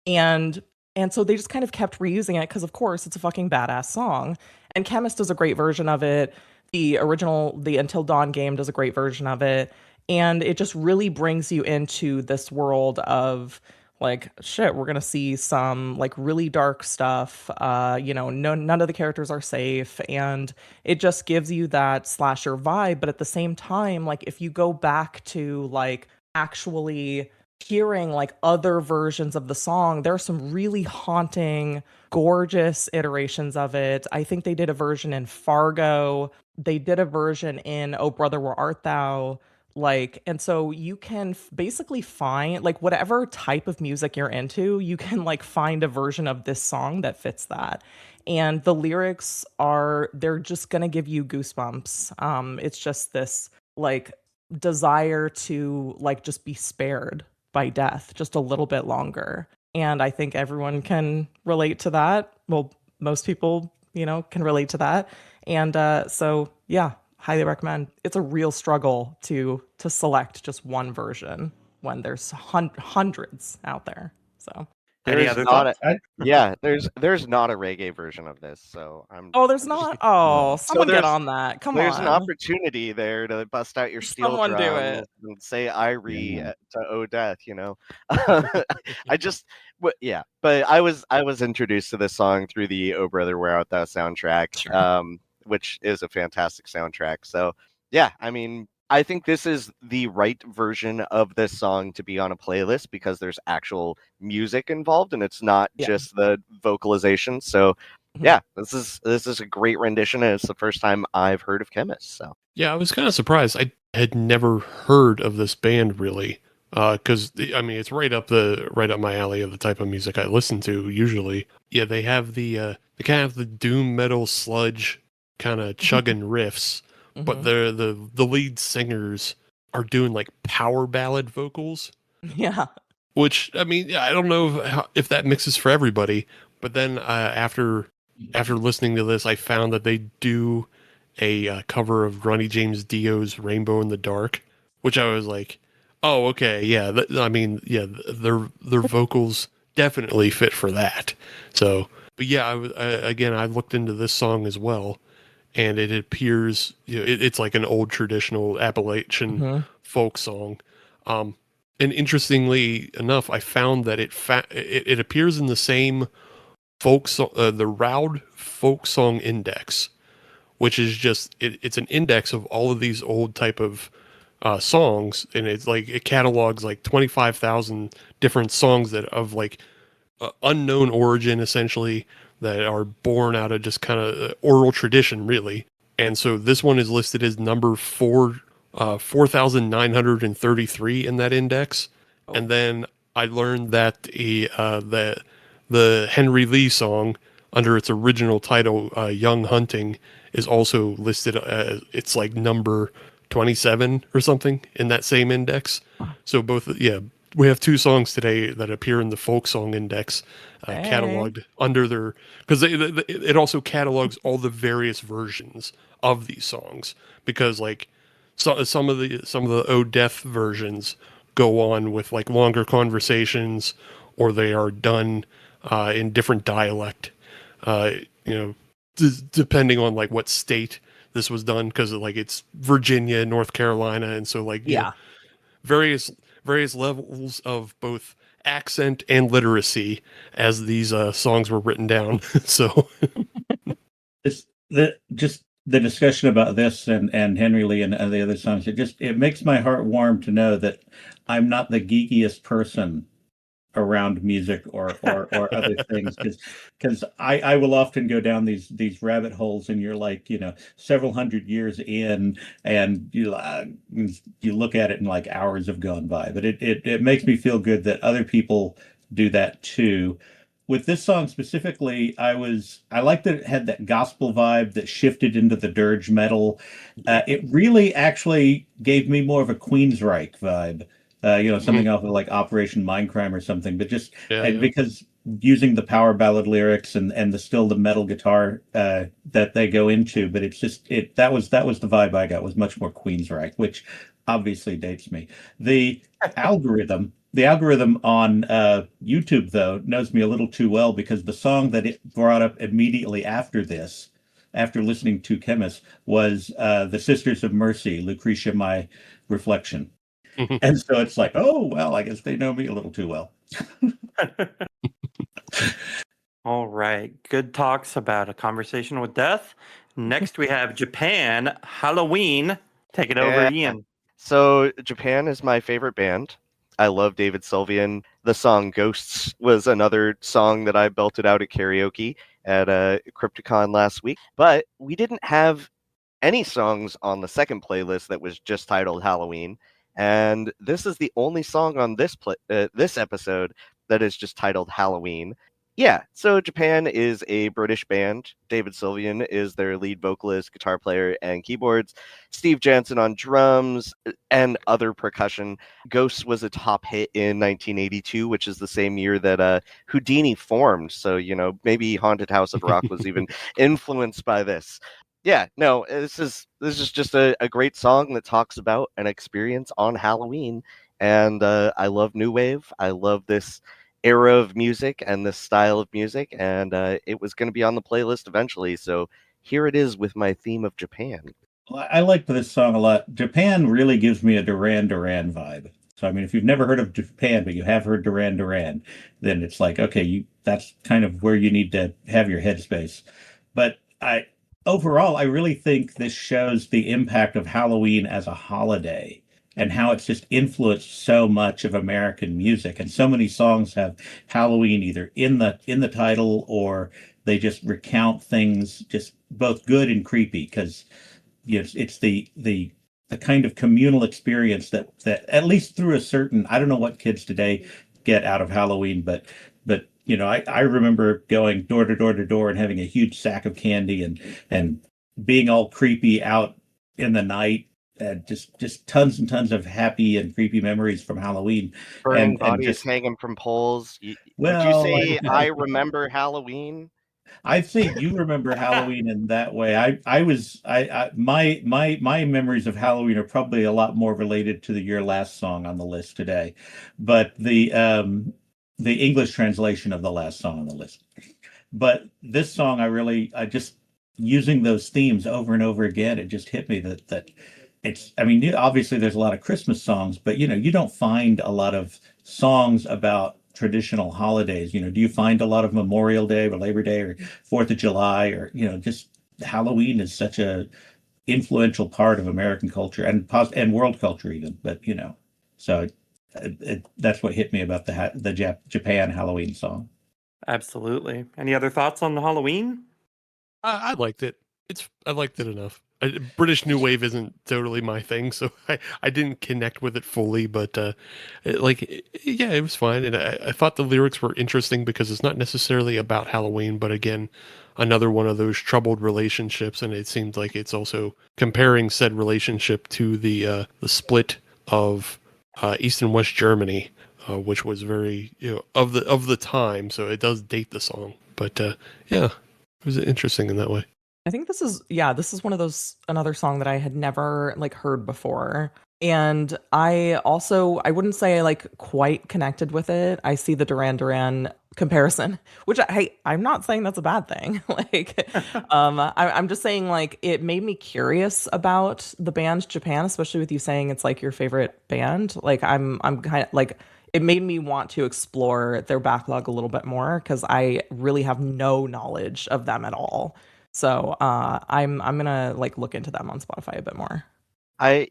And so they just kind of kept reusing it because, of course, it's a fucking badass song. And Khemmis does a great version of it. The original, the Until Dawn game does a great version of it. And it just really brings you into this world of like, shit, we're going to see some like really dark stuff. None of the characters are safe. And it just gives you that slasher vibe. But at the same time, like if you go back to like actually hearing like other versions of the song, there are some really haunting, gorgeous iterations of it. I think they did a version in Fargo. They did a version in Oh Brother, Where Art Thou? And so you can basically find like whatever type of music you're into, you can like find a version of this song that fits that. And the lyrics they're just gonna give you goosebumps. It's just this like desire to like just be spared by death just a little bit longer. And I think everyone can relate to that. Well, most people, can relate to that. And so, yeah, highly recommend. It's a real struggle to select just one version when there's hundreds out there. So Any other thoughts? There's not a reggae version of this, so I'm. Oh, there's not. Oh, someone get on that. Come on. There's an opportunity there to bust out your steel Someone do drums it. and say "Irie" to "Oh Death." But I was introduced to this song through the "Oh Brother, Where Art Thou" soundtrack, Sure. which is a fantastic soundtrack. So yeah, I mean, I think this is the right version of this song to be on a playlist because there's actual music involved and it's not just the vocalization. So yeah, this is a great rendition and it's the first time I've heard of Khemmis. So yeah, I was kind of surprised. I had never heard of this band really, because I mean it's right up my alley of the type of music I listen to usually. Yeah, they have the kind of the doom metal sludge kind of chugging riffs. But the lead singers are doing like power ballad vocals. Yeah. Which, I mean, I don't know if that mixes for everybody. But then after listening to this, I found that they do a cover of Ronnie James Dio's "Rainbow in the Dark," which I was like, oh, okay, yeah. Their vocals definitely fit for that. So, but yeah, I looked into this song as well. And it appears, it's like an old traditional Appalachian folk song. And interestingly enough, I found that it appears in the same folk song, the Roud Folk Song Index, which is just it's an index of all of these old type of songs, and it's like it catalogs like 25,000 different songs that of like unknown origin, essentially, that are born out of just kind of oral tradition, really. And so this one is listed as number 4,933 in that index. Oh. And then I learned that the Henry Lee song, under its original title, Young Hunting, is also listed as, it's like number 27 or something in that same index. So both, yeah, we have two songs today that appear in the folk song index, cataloged under their, because it also catalogs all the various versions of these songs, because like some of the Oh Death versions go on with like longer conversations, or they are done in different dialect, depending on like what state this was done, because like it's Virginia, North Carolina, and so like you know, various levels of both accent and literacy as these songs were written down. So just the discussion about this and Henry Lee and the other songs, it makes my heart warm to know that I'm not the geekiest person around music or other things, because I will often go down these rabbit holes, and you're like, several hundred years in, and you look at it and like hours have gone by. But it makes me feel good that other people do that too. With this song specifically, I liked that it had that gospel vibe that shifted into the dirge metal. It really actually gave me more of a Queensryche vibe. Something off of like Operation Mindcrime or something, but just because using the power ballad lyrics and the metal guitar that they go into, but it's just that was the vibe I got, was much more Queensryche, which obviously dates me. The algorithm on YouTube, though, knows me a little too well, because the song that it brought up immediately after this, after listening to Khemmis, was the Sisters of Mercy, Lucretia, My Reflection. And so it's like, oh, well, I guess they know me a little too well. All right. Good talks about A Conversation with Death. Next, we have Japan, Halloween. Take it over, Ian. So Japan is my favorite band. I love David Sylvian. The song Ghosts was another song that I belted out at karaoke at Crypticon last week. But we didn't have any songs on the second playlist that was just titled Halloween. And this is the only song on this episode that is just titled Halloween. Yeah, so Japan is a British band. David Sylvian is their lead vocalist, guitar player, and keyboards. Steve Jansen on drums and other percussion. Ghosts was a top hit in 1982, which is the same year that Houdini formed. So, maybe Haunted House of Rock was even influenced by this. Yeah, no, this is just a great song that talks about an experience on Halloween. And I love new wave. I love this era of music and this style of music, and it was going to be on the playlist eventually, so here it is with my theme of Japan. Well, I like this song a lot. Japan really gives me a Duran Duran vibe. So, I mean, if you've never heard of Japan, but you have heard Duran Duran, then it's like, okay, that's kind of where you need to have your headspace. But overall, I really think this shows the impact of Halloween as a holiday, and how it's just influenced so much of American music. And so many songs have Halloween either in the title, or they just recount things just both good and creepy, because it's the kind of communal experience that at least through a certain, I don't know what kids today get out of Halloween, but I remember going door to door to door and having a huge sack of candy and being all creepy out in the night. Just tons and tons of happy and creepy memories from Halloween. Burning bodies hanging from poles. Would you say I remember Halloween? I'd say you remember Halloween in that way. My memories of Halloween are probably a lot more related to your last song on the list today, but the English translation of the last song on the list. But this song, I just using those themes over and over again, it just hit me that it's, I mean, obviously there's a lot of Christmas songs, but you don't find a lot of songs about traditional holidays. Do you find a lot of Memorial Day or Labor Day or 4th of July, or just Halloween is such a influential part of American culture and world culture even. But so that's what hit me about the Japan Halloween song. Absolutely. Any other thoughts on the Halloween? I liked it. I liked it enough. British New Wave isn't totally my thing, so I didn't connect with it fully, but yeah, it was fine. And I thought the lyrics were interesting because it's not necessarily about Halloween, but again, another one of those troubled relationships, and it seemed like it's also comparing said relationship to the split of East and West Germany, which was very of the time, so it does date the song. But yeah, it was interesting in that way. I think this is one of those, another song that I had never heard before. And I wouldn't say I quite connected with it. I see the Duran Duran comparison, which I'm not saying that's a bad thing. I'm just saying it made me curious about the band Japan, especially with you saying it's your favorite band. I'm kind of it made me want to explore their backlog a little bit more because I really have no knowledge of them at all. So I'm gonna look into them on Spotify a bit more. I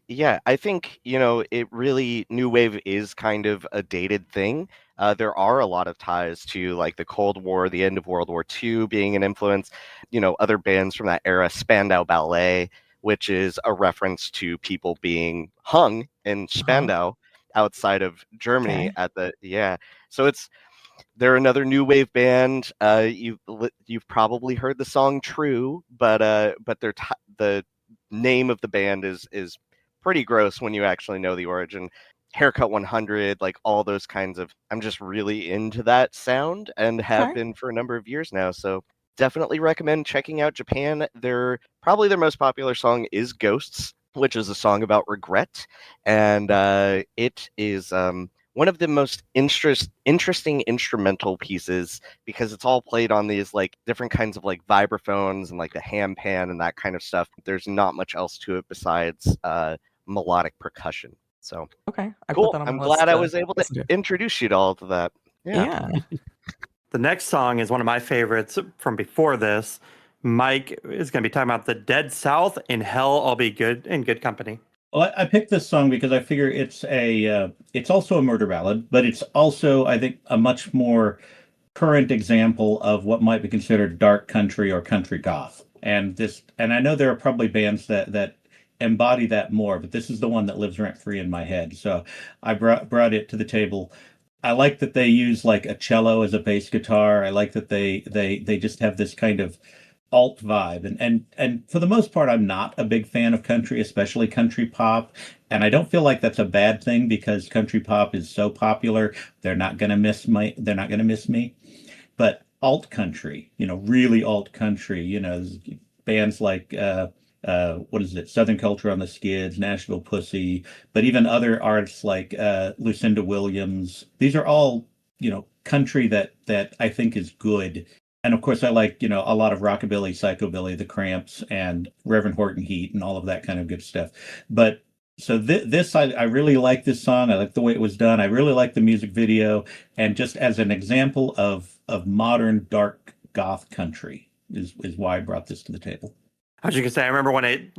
think it really, new wave is kind of a dated thing. There are a lot of ties to the Cold War, the end of World War II being an influence. Other bands from that era, Spandau Ballet, which is a reference to people being hung in Spandau outside of Germany So they're another new wave band. You've probably heard the song "True," but the name of the band is pretty gross when you actually know the origin. Haircut 100, all those kinds of. I'm just really into that sound and have been for a number of years now. So definitely recommend checking out Japan. Probably their most popular song is "Ghosts," which is a song about regret, and it is one of the most interesting instrumental pieces because it's all played on these different kinds of vibraphones and the ham pan and that kind of stuff. There's not much else to it besides melodic percussion. So I cool. put that on I'm my glad list I was able to introduce you to all of that. Yeah. The next song is one of my favorites from before this. Mike is going to be talking about the Dead South. In Hell, I'll be good in good company. Well, I picked this song because I figure it's also a murder ballad, but it's also, I think, a much more current example of what might be considered dark country or country goth. And I know there are probably bands that embody that more, but this is the one that lives rent free in my head. So I brought it to the table. I like that they use a cello as a bass guitar. I like that they just have this kind of alt vibe, and for the most part I'm not a big fan of country, especially country pop, and I don't feel like that's a bad thing because country pop is so popular. They're not going to miss me. But alt country, really alt country, bands like what is it, Southern Culture on the Skids, Nashville Pussy, but even other artists like Lucinda Williams. These are all country that I think is good. And of course, I like, a lot of rockabilly, psychobilly, the Cramps, and Reverend Horton Heat, and all of that kind of good stuff. But so I really like this song. I like the way it was done. I really like the music video, and just as an example of modern dark goth country is why I brought this to the table. I was just gonna say, I remember when it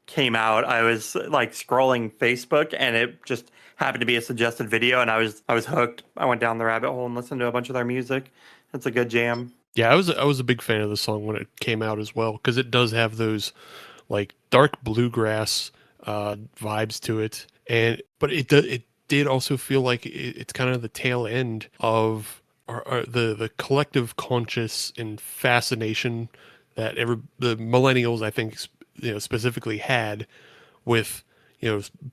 came out, I was scrolling Facebook, and it just happened to be a suggested video, and I was hooked. I went down the rabbit hole and listened to a bunch of their music. It's a good jam. Yeah, I was a big fan of the song when it came out as well because it does have those dark bluegrass vibes to it, but it did also feel like it's kind of the tail end of the collective conscious and fascination that the millennials, I think, specifically had with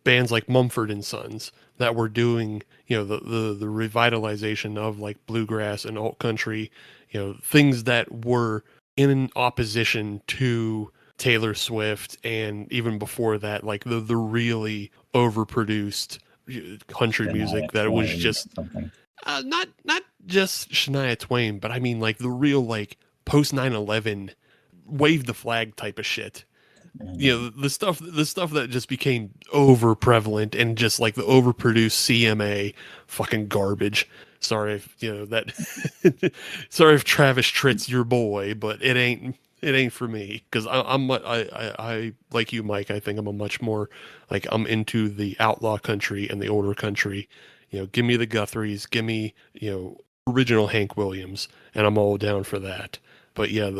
bands like Mumford and Sons that were doing the revitalization of bluegrass and alt country, things that were in opposition to Taylor Swift, and even before that, the really overproduced country music that was just not just Shania Twain, but I mean the real post 9/11 wave the flag type of shit. The stuff that just became over prevalent and just the overproduced CMA fucking garbage. Sorry if sorry if Travis Tritt's your boy, but it ain't it ain't for me because I like you, Mike. I think I'm a much more like I'm into the outlaw country and the older country. Give me the Guthries, give me original Hank Williams, and I'm all down for that. But yeah,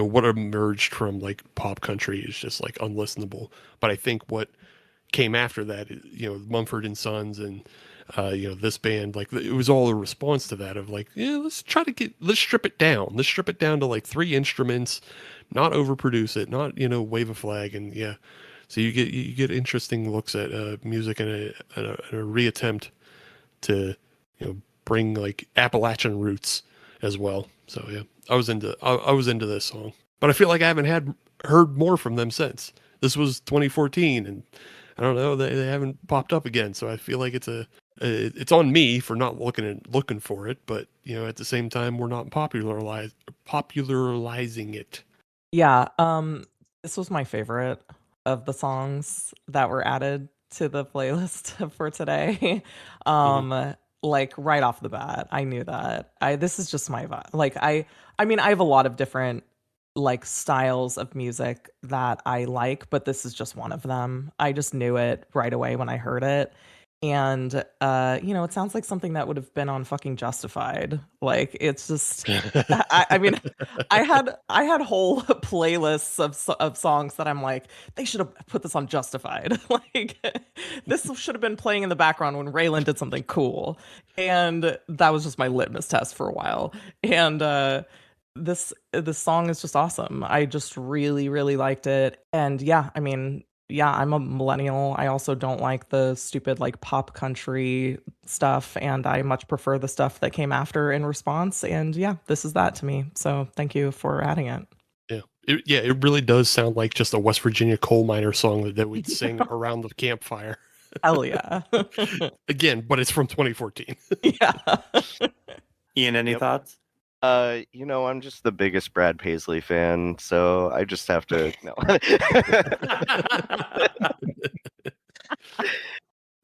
what emerged from like pop country is just like unlistenable. But I think what came after that, Mumford and Sons and this band, like it was all a response to that of like, yeah, let's strip it down. Let's strip it down to like 3 instruments, not overproduce it, not, wave a flag. And yeah, so you get interesting looks at music and a reattempt to, bring like Appalachian roots as well. So yeah, I was into this song, but I feel like I haven't heard more from them since. This was 2014 and I don't know, they haven't popped up again. So I feel like it's on me for not looking for it, but at the same time we're not popularizing it. Yeah, this was my favorite of the songs that were added to the playlist for today. Like right off the bat, I knew that. This is just my vibe. Like I mean, I have a lot of different like styles of music that I like, but this is just one of them. I just knew it right away when I heard it. And it sounds like something that would have been on fucking Justified. Like it's just I mean, I had whole playlists of songs that I'm like, they should have put this on Justified. Like this should have been playing in the background when Raylan did something cool. And that was just my litmus test for a while. And this song is just awesome. I just really, really liked it. And yeah, I mean, yeah, I'm a millennial. I also don't like the stupid like pop country stuff, and I much prefer the stuff that came after in response. And yeah, this is that to me. So thank you for adding it. Yeah, it really does sound like just a West Virginia coal miner song that we'd sing around the campfire. Hell yeah. Again, but it's from 2014. Yeah. Ian, any thoughts? I'm just the biggest Brad Paisley fan, so I just have to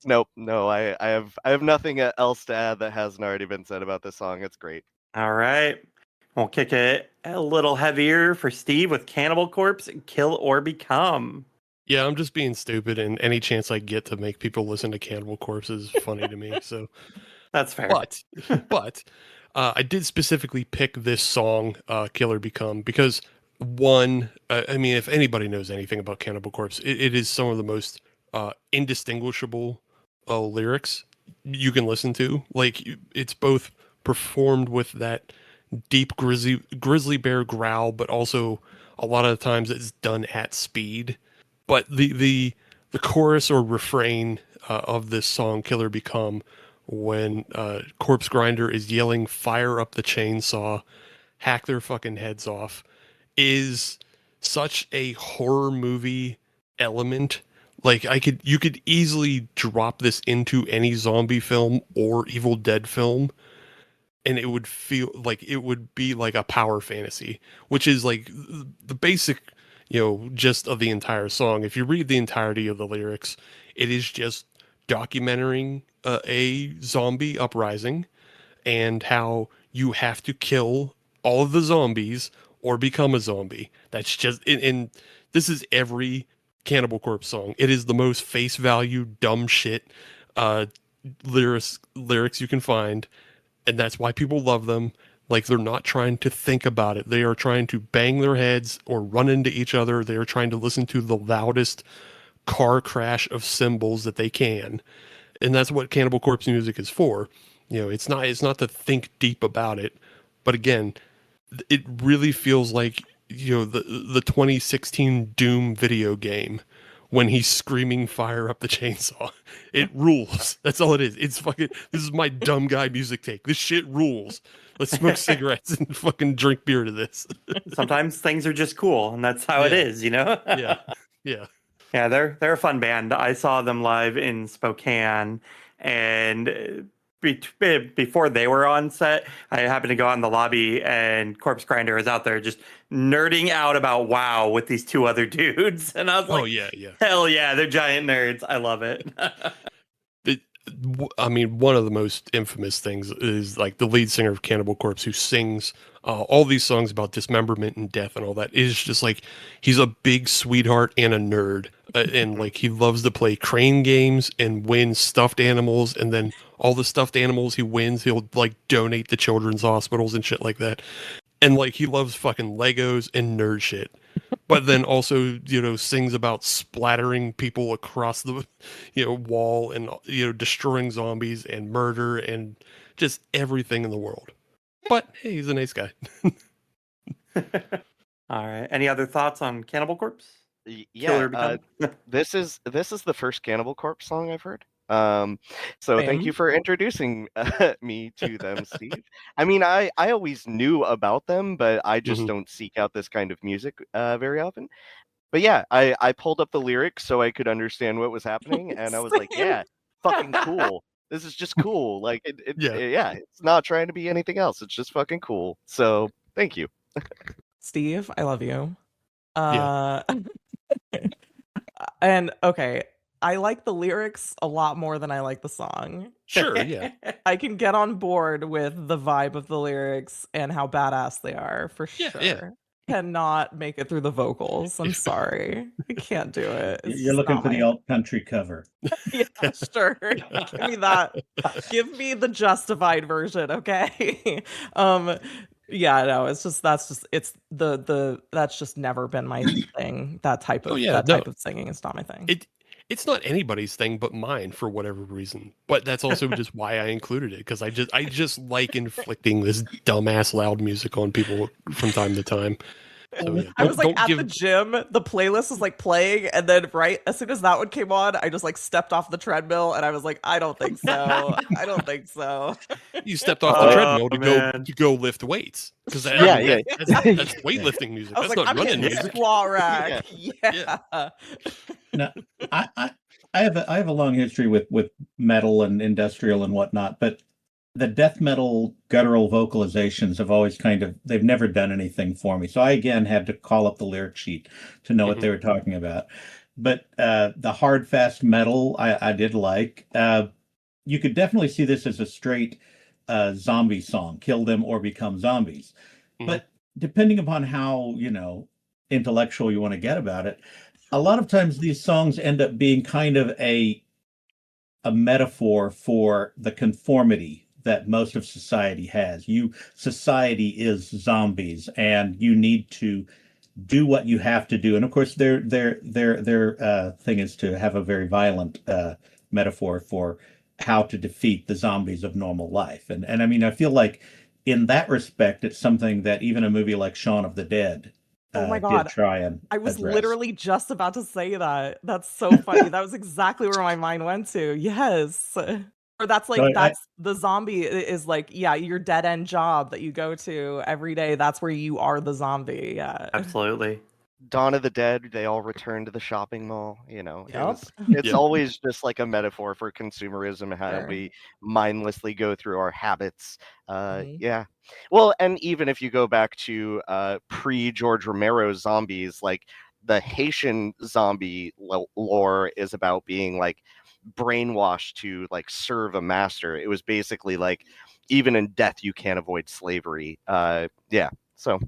no. No, I have nothing else to add that hasn't already been said about this song. It's great. All right. We'll kick it a little heavier for Steve with Cannibal Corpse, Kill or Become. Yeah, I'm just being stupid, and any chance I get to make people listen to Cannibal Corpse is funny to me. So that's fair. But I did specifically pick this song, Kill or Become, because one, I mean, if anybody knows anything about Cannibal Corpse, it is some of the most indistinguishable lyrics you can listen to. Like, it's both performed with that deep grizzly bear growl, but also a lot of the times it's done at speed. But the chorus or refrain of this song, Kill or Become, when Corpse Grinder is yelling, fire up the chainsaw, hack their fucking heads off, is such a horror movie element. Like you could easily drop this into any zombie film or Evil Dead film, and it would feel like it would be like a power fantasy, which is like the basic, gist of the entire song. If you read the entirety of the lyrics, it is just documenting a zombie uprising and how you have to kill all of the zombies or become a zombie. That's just and this is every Cannibal Corpse song. It is the most face value dumb shit lyrics you can find, and that's why people love them. Like, they're not trying to think about it. They are trying to bang their heads or run into each other. They are trying to listen to the loudest car crash of cymbals that they can. And that's what Cannibal Corpse music is for. It's not to think deep about it. But again, it really feels like, the 2016 Doom video game when he's screaming fire up the chainsaw. It rules. That's all it is. It's fucking, this is my dumb guy music take. This shit rules. Let's smoke cigarettes and fucking drink beer to this. Sometimes things are just cool, and that's how it is, Yeah. Yeah, they're a fun band. I saw them live in Spokane, and before they were on set, I happened to go out in the lobby, and Corpse Grinder was out there just nerding out about WoW with these 2 other dudes, and I was like, oh yeah, hell yeah, they're giant nerds. I love it. I mean, one of the most infamous things is like the lead singer of Cannibal Corpse, who sings all these songs about dismemberment and death and all that. Is just like he's a big sweetheart and a nerd, and like he loves to play crane games and win stuffed animals, and then all the stuffed animals he wins, he'll like donate to children's hospitals and shit like that. And like he loves fucking Legos and nerd shit. But then also, sings about splattering people across the, wall and, destroying zombies and murder and just everything in the world. But hey, he's a nice guy. All right. Any other thoughts on Cannibal Corpse? Yeah, this is the first Cannibal Corpse song I've heard. So thank you for introducing me to them, Steve. I mean, I always knew about them, but I just don't seek out this kind of music very often. But yeah, I pulled up the lyrics so I could understand what was happening, and I was like, yeah, fucking cool. This is just cool. Like, it's not trying to be anything else. It's just fucking cool. So thank you. Steve, I love you. And okay, I like the lyrics a lot more than I like the song. Sure, yeah. I can get on board with the vibe of the lyrics and how badass they are, for sure. Yeah. Cannot make it through the vocals. I'm sorry. I can't do it. You're looking for the alt country cover. Yeah, sure. Give me that. Give me the justified version, okay? Yeah, no, that's just never been my thing. That type of singing is not my thing. It's not anybody's thing but mine for whatever reason. But that's also just why I included it, because I just like inflicting this dumbass loud music on people from time to time. So, yeah. I was like at the gym, the playlist was like playing, and then right as soon as that one came on, I just like stepped off the treadmill, and I was like, I don't think so. I don't think so. You stepped off the treadmill to go lift weights, because that's weightlifting music. That's not running music. Squat rack. Yeah. No, I have a long history with metal and industrial and whatnot, but the death metal guttural vocalizations have always they've never done anything for me. So I again had to call up the lyric sheet to know what they were talking about. But the hard, fast metal I did like. You could definitely see this as a straight zombie song, kill them or become zombies. But depending upon how, intellectual you want to get about it, a lot of times these songs end up being kind of a metaphor for the conformity that most of society has. Society is zombies, and you need to do what you have to do. And of course, their thing is to have a very violent metaphor for how to defeat the zombies of normal life. And I mean, I feel like in that respect, it's something that even a movie like Shaun of the Dead oh my God. did try and I was address. literally just about to say that. That's so funny. That was exactly where my mind went to. Yes. Or that's like, the zombie is like, yeah, your dead end job that you go to every day. That's where you are the zombie. Yeah. Absolutely. Dawn of the Dead, they all return to the shopping mall. It's always just like a metaphor for consumerism and how we mindlessly go through our habits. Yeah. Well, and even if you go back to pre-George Romero zombies, like the Haitian zombie lore is about being like brainwashed to like serve a master. It was basically like, even in death, you can't avoid slavery. So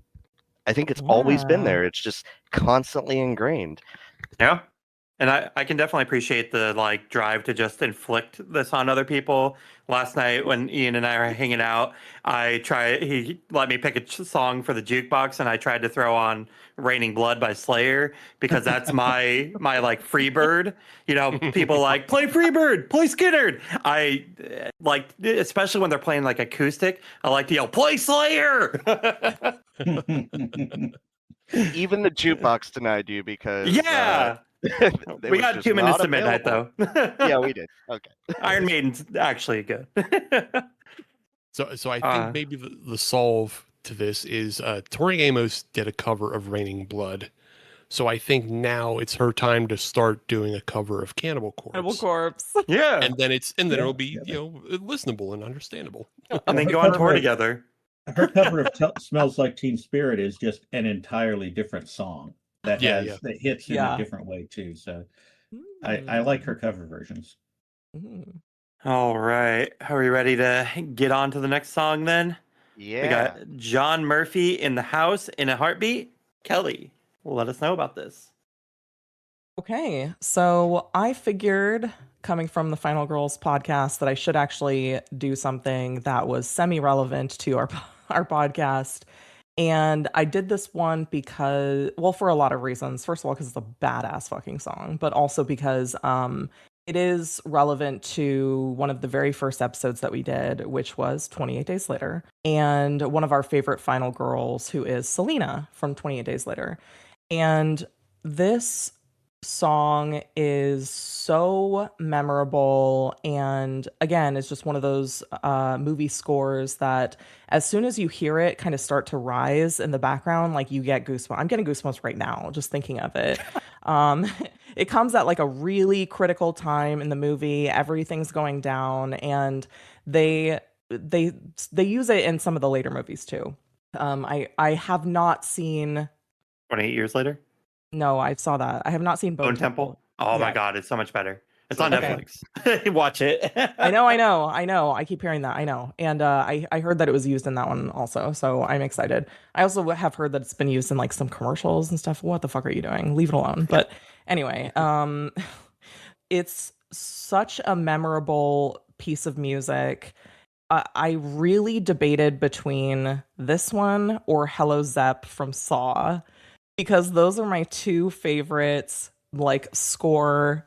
I think it's always been there. It's just constantly ingrained. Yeah. And I can definitely appreciate the like drive to just inflict this on other people. Last night when Ian and I were hanging out, he let me pick a song for the jukebox, and I tried to throw on Raining Blood by Slayer, because that's my like Freebird. People like, play Freebird, play Skinnerd. I like, especially when they're playing like acoustic, I like to yell, play Slayer. Even the jukebox denied you because we got 2 minutes to midnight though. Yeah, we did. Okay. Iron Maiden's actually good. So I think maybe the solve to this is Tori Amos did a cover of Raining Blood. So I think now it's her time to start doing a cover of Cannibal Corpse. Cannibal Corpse. Yeah. And then it'll be, listenable and understatible. And then go on tour together. Her cover of Smells Like Teen Spirit is just an entirely different song that hits in a different way too. So I like her cover versions. All right. Are we ready to get on to the next song then? Yeah. We got John Murphy in the house in a heartbeat. Kelly, let us know about this. Okay, so I figured, coming from the Final Girls podcast, that I should actually do something that was semi-relevant to our podcast. And I did this one because, well, for a lot of reasons. First of all, because it's a badass fucking song, but also because it is relevant to one of the very first episodes that we did, which was 28 Days Later, and one of our favorite Final Girls, who is Selena from 28 Days Later. And this song is so memorable, and again, it's just one of those movie scores that as soon as you hear it kind of start to rise in the background, like you get goosebumps. I'm getting goosebumps right now just thinking of it. It comes at like a really critical time in the movie. Everything's going down, and they use it in some of the later movies too. I have not seen 28 years later? No, I saw that. I have not seen Bone Temple? Oh my Yeah. God, it's so much better. It's on Okay. Netflix. Watch it. I know. I keep hearing that. I know. And I heard that it was used in that one also. So I'm excited. I also have heard that it's been used in like some commercials and stuff. What the fuck are you doing? Leave it alone. But anyway, it's such a memorable piece of music. I really debated between this one or Hello Zepp from Saw, because those are my two favorites, like score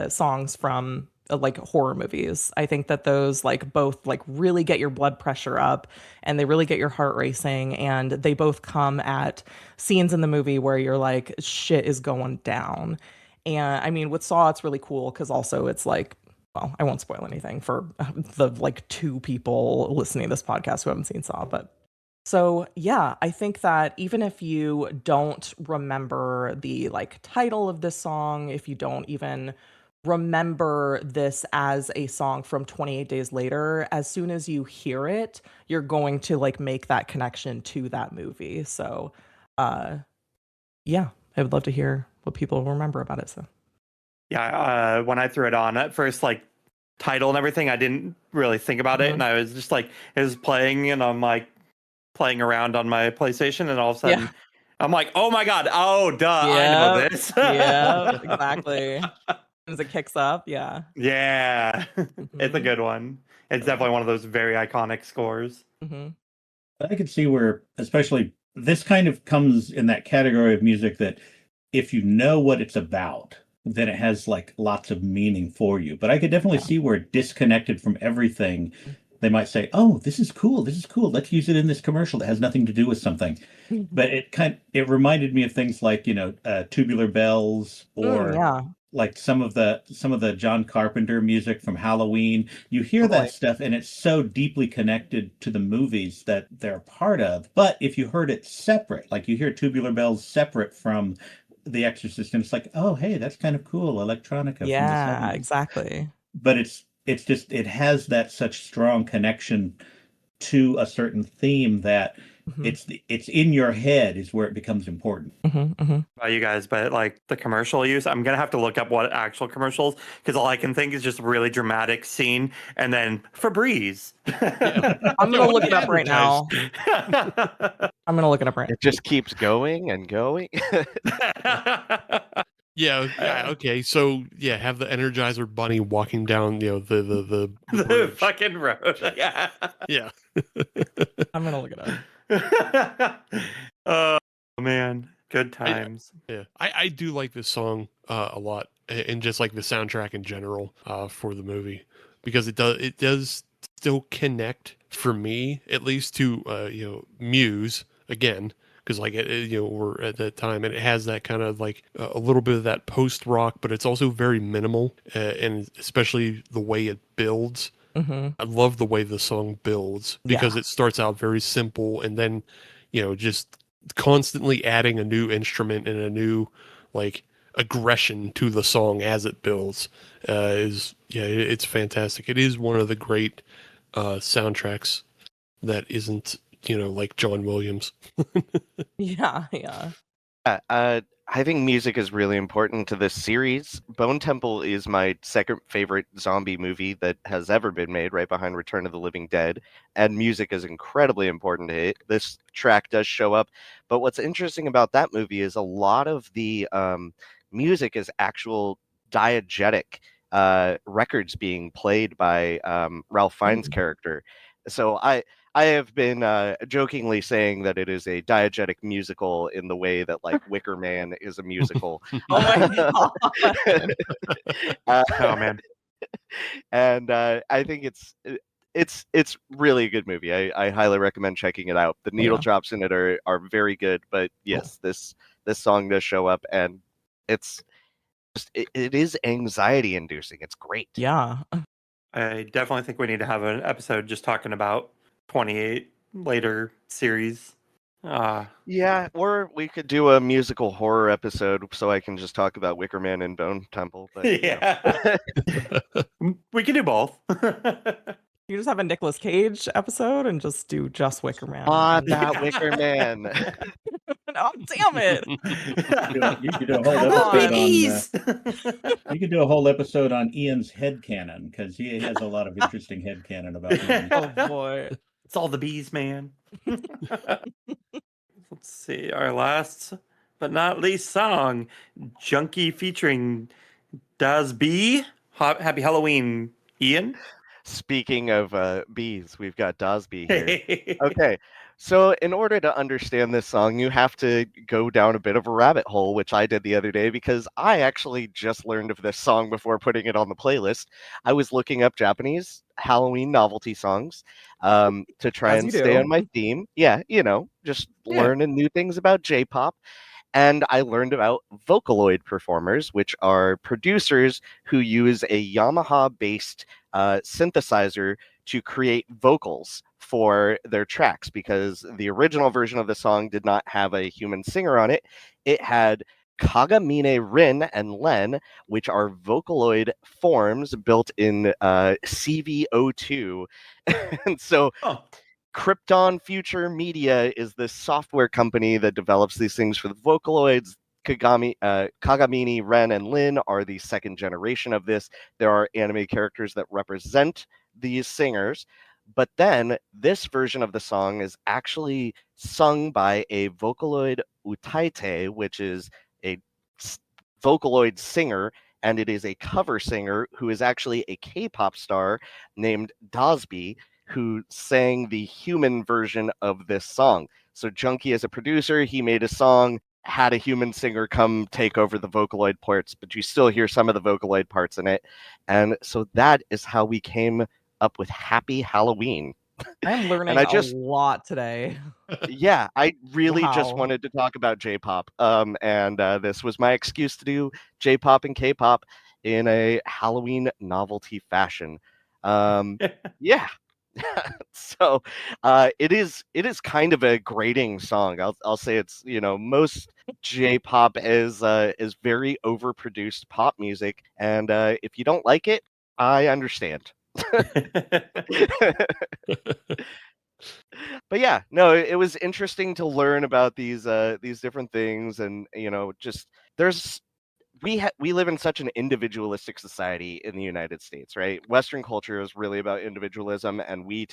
songs from like horror movies. I think that those like both like really get your blood pressure up, and they really get your heart racing, and they both come at scenes in the movie where you're like, shit is going down. And I mean, with Saw, it's really cool because also it's like, well, I won't spoil anything for the like two people listening to this podcast who haven't seen Saw, but so yeah, I think that even if you don't remember the like title of this song, if you don't even remember this as a song from 28 Days Later, as soon as you hear it, you're going to like make that connection to that movie. So yeah, I would love to hear what people remember about it. So Yeah, when I threw it on at first, like title and everything, I didn't really think about it, and I was just like, it was playing, and I'm like playing around on my PlayStation, and all of a sudden, I'm like, oh my God, oh duh, I know this. Yeah, exactly. As it kicks up, yeah. Yeah, it's a good one. It's definitely one of those very iconic scores. I could see where, especially this kind of comes in that category of music that if you know what it's about, then it has like lots of meaning for you. But I could definitely see where disconnected from everything, they might say, "Oh, this is cool. This is cool. Let's use it in this commercial that has nothing to do with something." But it reminded me of things like, Tubular Bells, or like some of the John Carpenter music from Halloween. You hear that stuff and it's so deeply connected to the movies that they're part of. But if you heard it separate, like you hear Tubular Bells separate from The Exorcist, and it's like, oh, hey, that's kind of cool, electronica from the 70s. Exactly. But it's just, it has that such strong connection to a certain theme that it's in your head is where it becomes important. About you guys, but like the commercial use, I'm gonna have to look up what actual commercials, because all I can think is just really dramatic scene and then Febreze. I'm gonna look it up right now. I'm gonna look it up right now. It just keeps going and going. Yeah. Okay. So yeah, have the Energizer Bunny walking down, the the fucking road. Yeah. Yeah. I'm gonna look it up. Oh man, good times. I do like this song a lot, and just like the soundtrack in general for the movie, because it does still connect for me, at least, to Muse again, because like we're at that time, and it has that kind of like a little bit of that post rock, but it's also very minimal, and especially the way it builds. I love the way the song builds, because it starts out very simple, and then just constantly adding a new instrument and a new like aggression to the song as it builds it's fantastic. It is one of the great soundtracks that isn't like John Williams. Yeah. I think music is really important to this series. Bone Temple is my second favorite zombie movie that has ever been made, right behind Return of the Living Dead. And music is incredibly important to it. This track does show up. But what's interesting about that movie is a lot of the music is actual diegetic records being played by Ralph Fiennes' character. So I have been jokingly saying that it is a diegetic musical in the way that like Wicker Man is a musical. Oh my god. Oh man. And I think it's really a good movie. I highly recommend checking it out. The needle Yeah. drops in it are very good, but yes, this song does show up, and it's just it is anxiety inducing. It's great. Yeah. I definitely think we need to have an episode just talking about 28 later series. Yeah, or we could do a musical horror episode so I can just talk about Wicker Man and Bone Temple. But, you know. Yeah. We can do both. You just have a Nicolas Cage episode and just do just Wicker Man. That Wicker Man. Oh, damn it. You could do a whole Come episode on. you could do a whole episode on Ian's headcanon, because he has a lot of interesting headcanon about movies. Oh boy. It's all the bees, man. Let's see. Our last but not least song, Junkie featuring DAZBEE. Happy Halloween, Ian. Speaking of bees, we've got DAZBEE here. Okay, so in order to understand this song, you have to go down a bit of a rabbit hole, which I did the other day because I actually just learned of this song before putting it on the playlist. I was looking up Japanese Halloween novelty songs to try As and you stay do. on my theme. Yeah, just learning new things about J-pop. And I learned about Vocaloid performers, which are producers who use a Yamaha-based synthesizer to create vocals for their tracks, because the original version of the song did not have a human singer on it. It had Kagamine Rin and Len, which are Vocaloid forms built in CV02. And so Krypton Future Media is this software company that develops these things for the Vocaloids. Kagamine, Ren, and Lin are the second generation of this. There are anime characters that represent these singers. But then this version of the song is actually sung by a Vocaloid utaite, which is a Vocaloid singer, and it is a cover singer who is actually a K-pop star named DAZBEE, who sang the human version of this song. So Junkie, as a producer, he made a song, had a human singer come take over the Vocaloid parts, but you still hear some of the Vocaloid parts in it. And so that is how we came up with Happy Halloween. I'm learning a lot today. Yeah, I really just Wow. wanted to talk about J-pop. And this was my excuse to do J-pop and K-pop in a Halloween novelty fashion. Yeah. So it is kind of a grating song. I'll say it's, most J-pop is very overproduced pop music, and if you don't like it, I understand. But yeah, no, it was interesting to learn about these different things, and just we live in such an individualistic society in the United States, right? Western culture is really about individualism, and we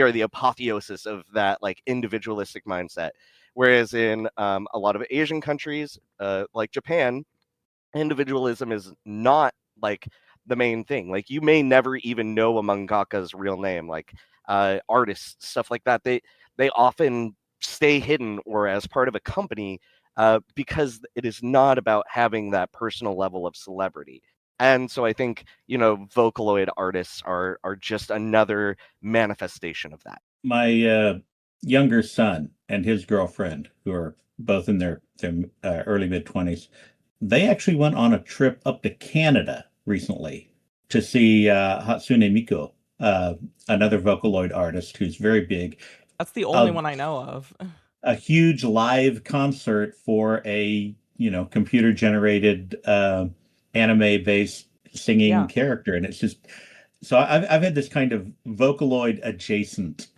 are the apotheosis of that like individualistic mindset. Whereas in a lot of Asian countries, like Japan, individualism is not like the main thing. Like, you may never even know a mangaka's real name, like artists, stuff like that. They often stay hidden or as part of a company, because it is not about having that personal level of celebrity. And so I think, Vocaloid artists are just another manifestation of that. My younger son and his girlfriend, who are both in their early mid-20s, they actually went on a trip up to Canada recently to see Hatsune Miku, another Vocaloid artist who's very big. That's the only one I know of. A huge live concert for a computer-generated anime-based singing character, and it's just so I've had this kind of Vocaloid adjacent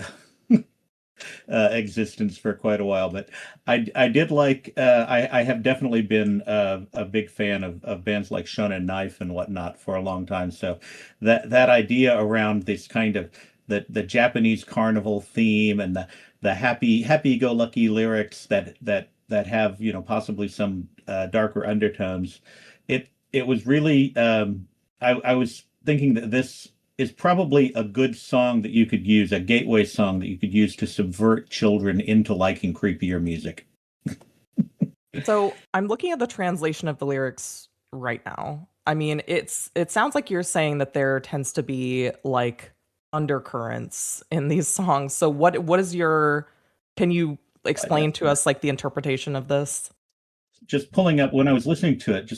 existence for quite a while. But I did like I have definitely been a big fan of bands like Shonen Knife and whatnot for a long time. So that idea around this kind of the Japanese carnival theme and the happy go lucky lyrics that have possibly some darker undertones. It was really I was thinking that this is probably a good song that you could use, a gateway song that you could use to subvert children into liking creepier music. So I'm looking at the translation of the lyrics right now. I mean, it sounds like you're saying that there tends to be like undercurrents in these songs. So what is can you explain to us like the interpretation of this? Just pulling up when I was listening to it,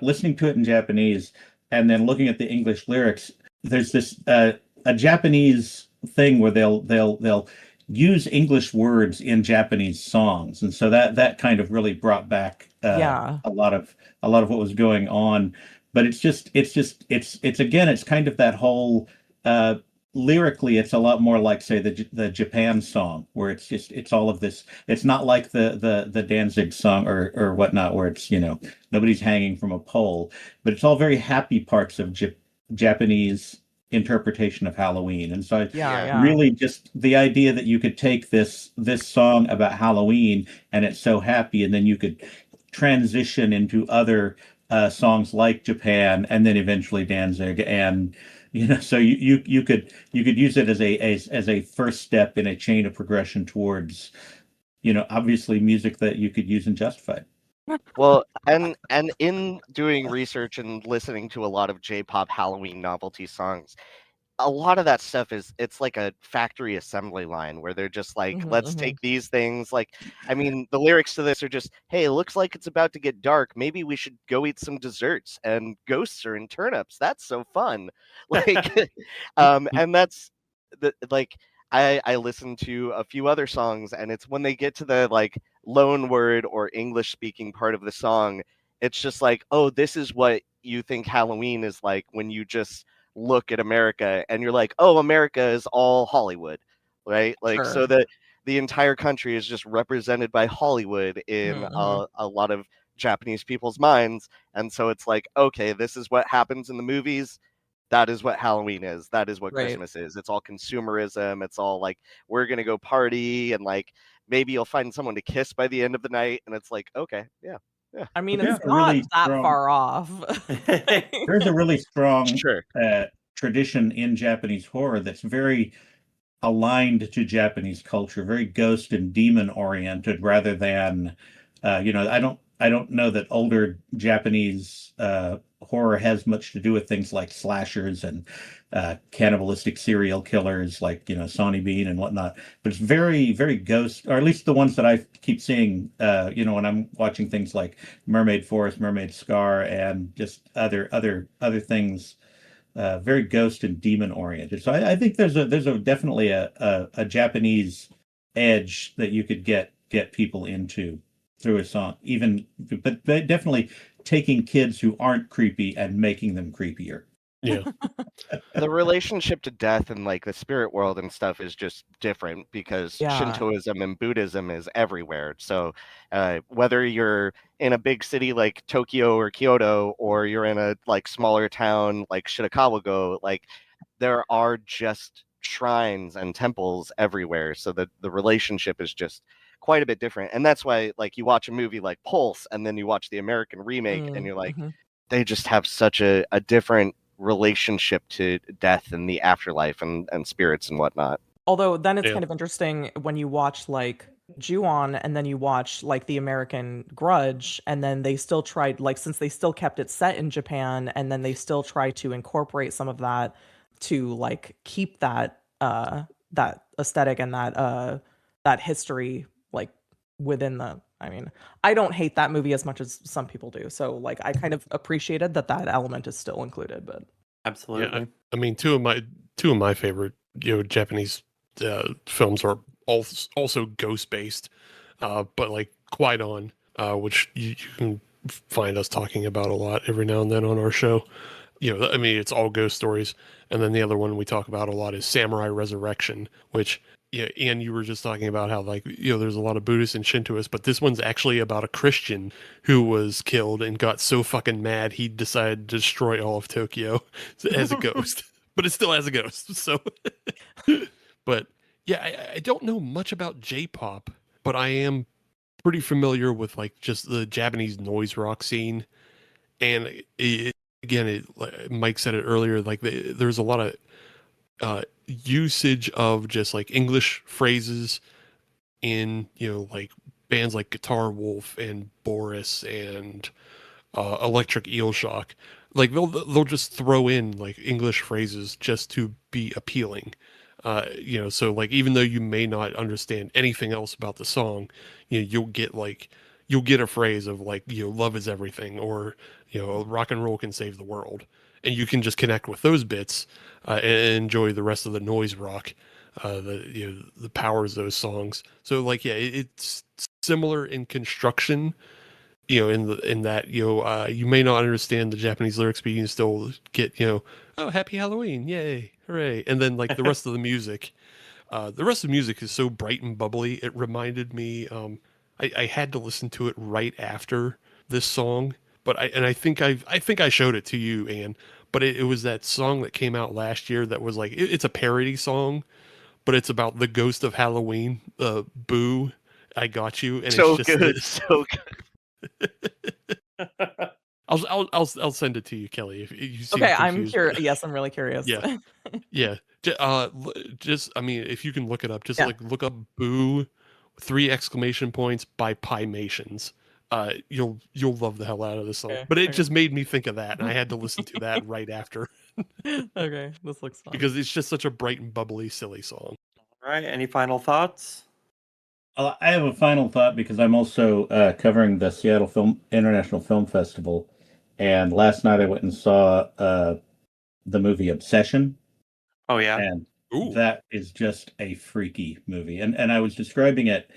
listening to it in Japanese, and then looking at the English lyrics. There's this a Japanese thing where they'll use English words in Japanese songs, and so that kind of really brought back a lot of what was going on. But it's again, it's kind of that whole lyrically, it's a lot more like, say, the Japan song, where it's all of this. It's not like the Danzig song or whatnot, where it's nobody's hanging from a pole, but it's all very happy parts of Japanese interpretation of Halloween. And so really just the idea that you could take this song about Halloween and it's so happy, and then you could transition into other songs like Japan and then eventually Danzig, and so you could use it as a first step in a chain of progression towards obviously music that you could use in Justified. Well, and in doing research and listening to a lot of J-pop Halloween novelty songs, a lot of that stuff it's like a factory assembly line where they're just like, let's take these things. Like, I mean, the lyrics to this are just, hey, it looks like it's about to get dark. Maybe we should go eat some desserts, and ghosts are in turnips. That's so fun. Like, and that's like, I listen to a few other songs, and it's when they get to the like loan word or English speaking part of the song, it's just like, oh, this is what you think Halloween is like when you just look at America and you're like, oh, America is all Hollywood, right? Like, so that the entire country is just represented by Hollywood in a lot of Japanese people's minds. And so it's like, okay, this is what happens in the movies. That is what Halloween is. That is what Christmas is. It's all consumerism. It's all like, we're going to go party, and like, maybe you'll find someone to kiss by the end of the night. And it's like, okay, yeah. I mean, it's not really that far off. There's a really strong tradition in Japanese horror that's very aligned to Japanese culture, very ghost and demon oriented, rather than I don't know that older Japanese horror has much to do with things like slashers and cannibalistic serial killers like Sonny Bean and whatnot. But it's very, very ghost, or at least the ones that I keep seeing. When I'm watching things like Mermaid Forest, Mermaid Scar, and just other things. Very ghost and demon oriented. So I think there's definitely a Japanese edge that you could get people into through a song, but definitely taking kids who aren't creepy and making them creepier. Yeah. The relationship to death and like the spirit world and stuff is just different because Shintoism and Buddhism is everywhere. So whether you're in a big city like Tokyo or Kyoto, or you're in a like smaller town like Shirakawa-go, like there are just shrines and temples everywhere. So the relationship is just quite a bit different. And that's why like you watch a movie like Pulse and then you watch the American remake and you're like, they just have such a different relationship to death and the afterlife and spirits and whatnot. Although then it's kind of interesting when you watch like Ju-on and then you watch like the American Grudge, and then they still tried, like, since they still kept it set in Japan, and then they still try to incorporate some of that to like keep that that aesthetic and that history like within the, I mean, I don't hate that movie as much as some people do. So like I kind of appreciated that element is still included, but absolutely. Yeah, I mean, two of my favorite Japanese films are also ghost based, but like Kwai-don, which you can find us talking about a lot every now and then on our show. I mean, it's all ghost stories. And then the other one we talk about a lot is Samurai Resurrection, which yeah, and you were just talking about how, like, there's a lot of Buddhists and Shintoists, but this one's actually about a Christian who was killed and got so fucking mad he decided to destroy all of Tokyo as a ghost. But it's still as a ghost. So, but yeah, I don't know much about J-pop, but I am pretty familiar with like just the Japanese noise rock scene. And like Mike said it earlier, like there's a lot of usage of just like English phrases in like bands like Guitar Wolf and Boris and Electric Eel Shock. Like they'll just throw in like English phrases just to be appealing. So like even though you may not understand anything else about the song, you'll get a phrase of like, love is everything, or rock and roll can save the world, and you can just connect with those bits and enjoy the rest of the noise rock, the powers of those songs. So like it's similar in construction. In that you may not understand the Japanese lyrics, but you can still get oh, happy Halloween, yay, hooray, and then like the rest of the music is so bright and bubbly. It reminded me, I had to listen to it right after this song, but I think I showed it to you, Anne. But it was that song that came out last year that was like it's a parody song, but it's about the ghost of Halloween. Boo, I got you, and So it's just good, so good. I'll send it to you, Kelly. If you seem Okay, I'm confused. curious. Yes, I'm really curious. Yeah. Yeah. Just I mean, if you can look it up, just Yeah. like look up "Boo," 3 exclamation points by Pymations. You'll love the hell out of this song. Okay, But it okay. just made me think of that, and I had to listen to that right after Okay, this looks fun. because it's just such a bright and bubbly, silly song. All right. Any final thoughts? I have a final thought because I'm also covering the Seattle International Film Festival, and last night I went and saw the movie Obsession, Oh yeah. and Ooh. that is just a freaky movie. And I was describing it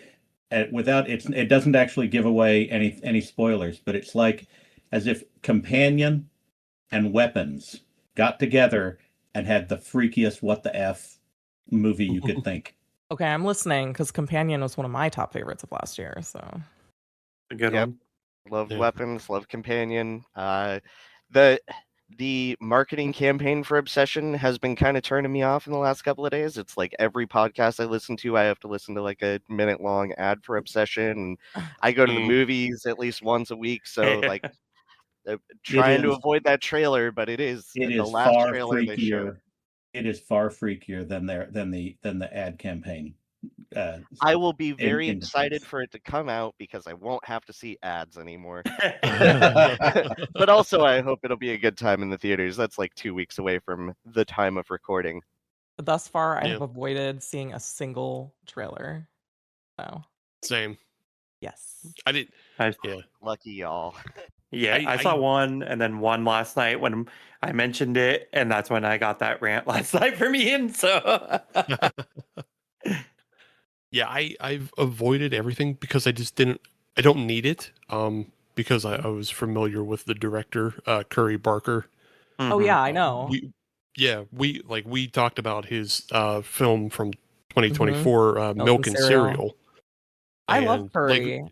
without it doesn't actually give away any spoilers, but it's like as if Companion and Weapons got together and had the freakiest what the F movie you could think. Okay, I'm listening because Companion was one of my top favorites of last year. So A good Yep. one. Love Yeah. Weapons, love Companion. The marketing campaign for Obsession has been kind of turning me off in the last couple of days. It's like every podcast I listen to, I have to listen to like a minute-long ad for Obsession. And I go to the movies at least once a week, so like trying to avoid that trailer, but it is the last far trailer they showed. freakier. It is far freakier than the ad campaign. I will be very in excited defense. for it to come out because I won't have to see ads anymore. But also, I hope it'll be a good time in the theaters. That's like 2 weeks away from the time of recording. thus far, I Yeah. have avoided seeing a single trailer. So Same. yes. I did. I- Yeah. Lucky y'all. Yeah, I saw one and then one last night when I mentioned it, and that's when I got that rant last night from Ian. So Yeah, I've avoided everything because I don't need it. Because I was familiar with the director, Curry Barker. Oh yeah, I know. We talked about his film from 2024, Milk and Cereal. I love And, Curry.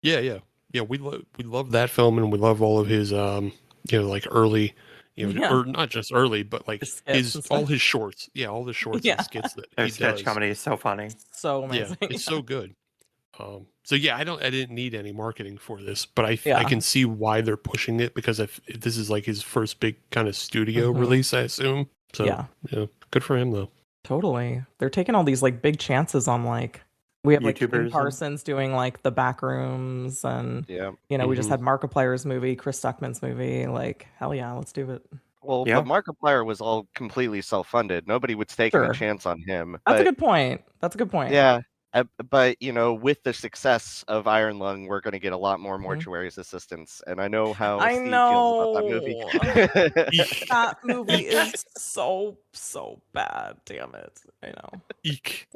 we love that film, and we love all of his like early, Yeah. or not just early, but like His skits and all stuff. his shorts, all the shorts Yeah. and skits that their he sketch does. comedy is so funny. So amazing. Yeah, it's so good. So yeah, I didn't need any marketing for this, but I Yeah. can see why they're pushing it, because if this is like his first big kind of studio release, I assume. So Yeah. Good for him though. Totally. They're taking all these like big chances on like we have like YouTubers Kim and- Parsons doing like the back rooms, and Yeah. we just had Markiplier's movie, Chris Stuckman's movie. Like hell yeah, let's do it. Well, Yep. but Markiplier was all completely self-funded. Nobody would take Sure. any chance on him. That's a But good point. That's a good point. yeah, but with the success of Iron Lung, we're going to get a lot more mortuaries assistants, and I know how I Steve feels about that movie. That movie is so bad. Damn it. I know. Eek.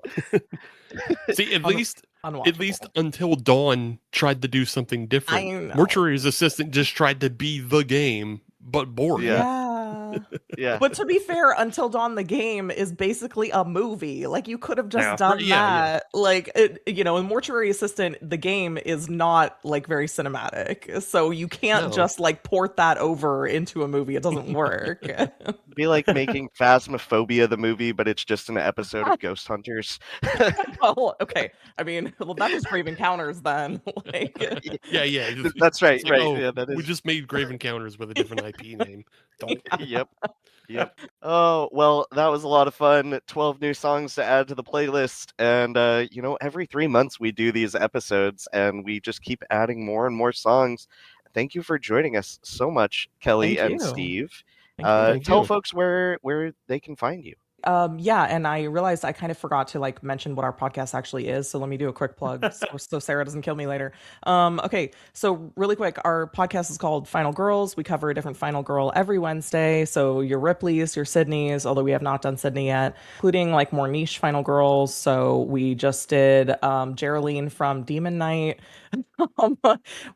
See, at least Unwatchable. until Dawn tried to do something different. I know. Mortuary's assistant just tried to be the game, but boring. Yeah. Yeah. But to be fair, Until Dawn the game is basically a movie. Like, you could have just done that. Like, in Mortuary Assistant, the game is not like very cinematic. So you can't just like port that over into a movie. It doesn't work. Be like making Phasmophobia the movie, but it's just an episode of Ghost Hunters. Well, okay. I mean, that's just Grave Encounters then. Like, yeah. That's right. Like, Right. Yeah, that is. We just made Grave Encounters with a different IP name. Don't. Yep. Oh, well, that was a lot of fun. 12 new songs to add to the playlist. And, every 3 months we do these episodes and we just keep adding more and more songs. Thank you for joining us so much, Kelly and Steve. Thank Tell you. folks where they can find you. Yeah, and I realized I kind of forgot to like mention what our podcast actually is, so let me do a quick plug so Sarah doesn't kill me later. Okay, so really quick, our podcast is called Final Girls. We cover a different Final Girl every Wednesday, so your Ripleys, your Sydneys, although we have not done Sydney yet, including like more niche Final Girls. So we just did Geraldine from Demon Knight.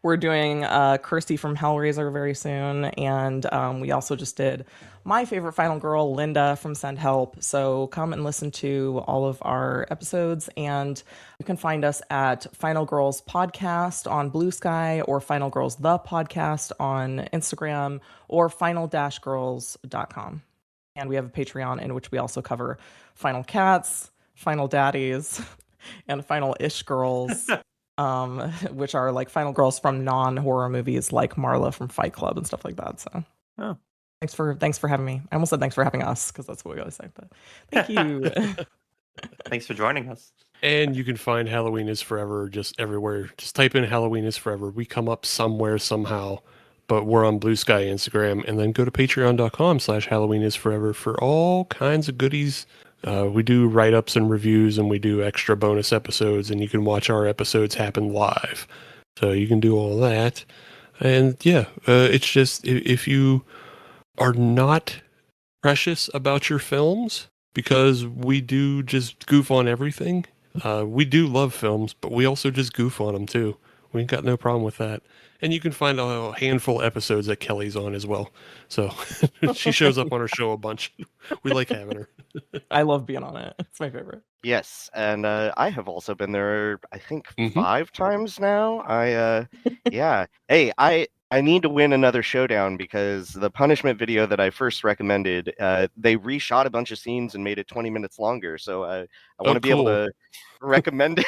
We're doing Kirsty from Hellraiser very soon, and we also just did my favorite Final Girl, Linda from Send Help. So come and listen to all of our episodes, and you can find us at Final Girls Podcast on Blue Sky, or Final Girls The Podcast on Instagram, or final-girls.com. And we have a Patreon in which we also cover Final Cats, Final Daddies, and Final-ish Girls. Which are like Final Girls from non-horror movies like Marla from Fight Club and stuff like that. So thanks for having me. I almost said thanks for having us, because that's what we always say, but thank you. Thanks for joining us. And you can find Halloween is Forever just everywhere. Just type in Halloween is Forever. We come up somewhere, somehow, but we're on Blue Sky, Instagram, and then go to patreon.com/Halloween is Forever for all kinds of goodies. We do write-ups and reviews, and we do extra bonus episodes, and you can watch our episodes happen live. So you can do all that. And it's just, if you are not precious about your films, because we do just goof on everything. We do love films, but we also just goof on them too. We ain't got no problem with that. And you can find a handful of episodes that Kelly's on as well. So she shows up on our show a bunch. We like having her. I love being on it. It's my favorite. Yes, and I have also been there, I think, 5 times now. Hey, I need to win another showdown, because the punishment video that I first recommended, they reshot a bunch of scenes and made it 20 minutes longer. So I want to be able to recommend it.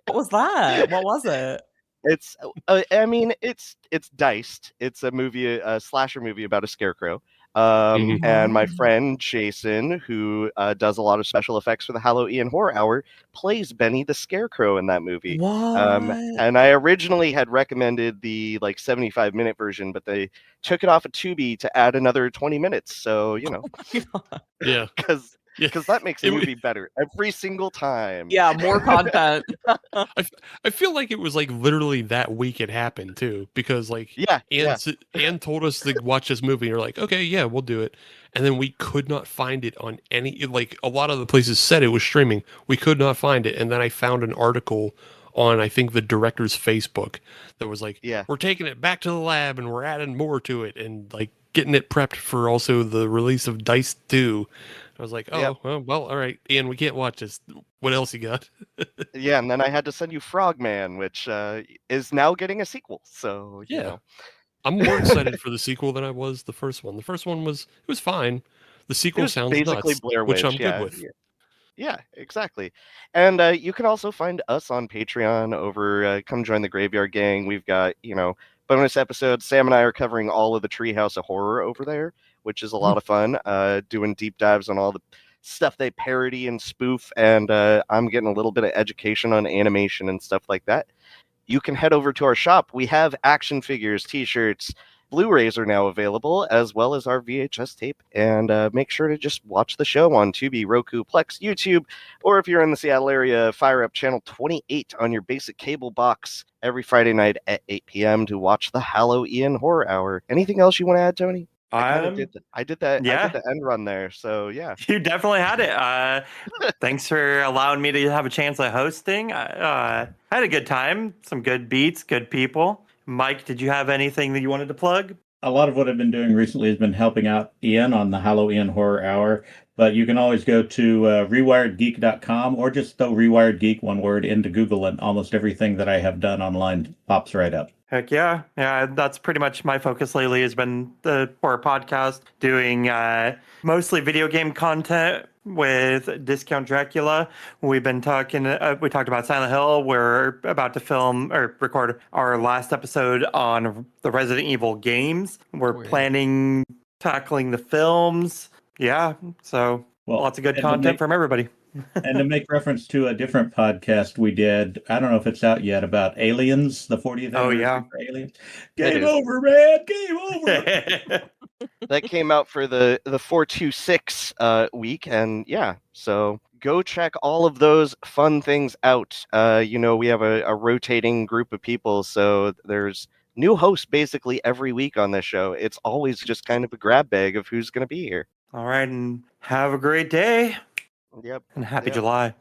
What was that? What was it? It's, it's Diced. It's a movie, a slasher movie about a scarecrow. And my friend Jason, who does a lot of special effects for the Halloween Horror Hour, plays Benny the Scarecrow in that movie. And I originally had recommended the 75-minute version, but they took it off of Tubi to add another 20 minutes. So, Yeah. Because that makes the movie better every single time. Yeah, more content. I feel like it was literally that week it happened too, because Ann told us to watch this movie, and we're like, okay, yeah, we'll do it. And then we could not find it on any, a lot of the places said it was streaming. We could not find it. And then I found an article on, I think, the director's Facebook that was we're taking it back to the lab and we're adding more to it, and getting it prepped for also the release of Dice 2. I was like, well, all right, Ian, we can't watch this. What else you got? Yeah, and then I had to send you Frogman, which is now getting a sequel. So, you know. I'm more excited for the sequel than I was the first one. The first one was fine. The sequel sounds basically nuts, Blair Witch, which I'm good with. Yeah, exactly. And you can also find us on Patreon over Come Join the Graveyard Gang. We've got, bonus episodes. Sam and I are covering all of the Treehouse of Horror over there, which is a lot of fun, doing deep dives on all the stuff they parody and spoof, and I'm getting a little bit of education on animation and stuff like that. You can head over to our shop. We have action figures, t-shirts, Blu-rays are now available, as well as our VHS tape. And make sure to just watch the show on Tubi, Roku, Plex, YouTube, or if you're in the Seattle area, fire up channel 28 on your basic cable box every Friday night at 8 p.m. to watch the Halloween Horror Hour. Anything else you want to add, Tony? I did that. I did the end run there. So yeah, you definitely had it. Thanks for allowing me to have a chance at hosting. I had a good time. Some good beats, good people. Mike, did you have anything that you wanted to plug? a lot of what I've been doing recently has been helping out Ian on the Halloween Horror Hour. But you can always go to rewiredgeek.com or just throw Rewired Geek, one word, into Google, and almost everything that I have done online pops right up. Heck yeah. Yeah, that's pretty much my focus lately has been the horror podcast, doing mostly video game content with Discount Dracula. We've been talking, we talked about Silent Hill. We're about to film or record our last episode on the Resident Evil games. We're planning tackling the films. Yeah, so lots of good content from everybody. And to make reference to a different podcast we did, I don't know if it's out yet, about Aliens, the 40th anniversary for Aliens. Game over, man! Game over! That came out for the 426 week, and yeah, so go check all of those fun things out. We have a rotating group of people, so there's new hosts basically every week on this show. It's always just kind of a grab bag of who's going to be here. All right, and have a great day. Yep. And happy July.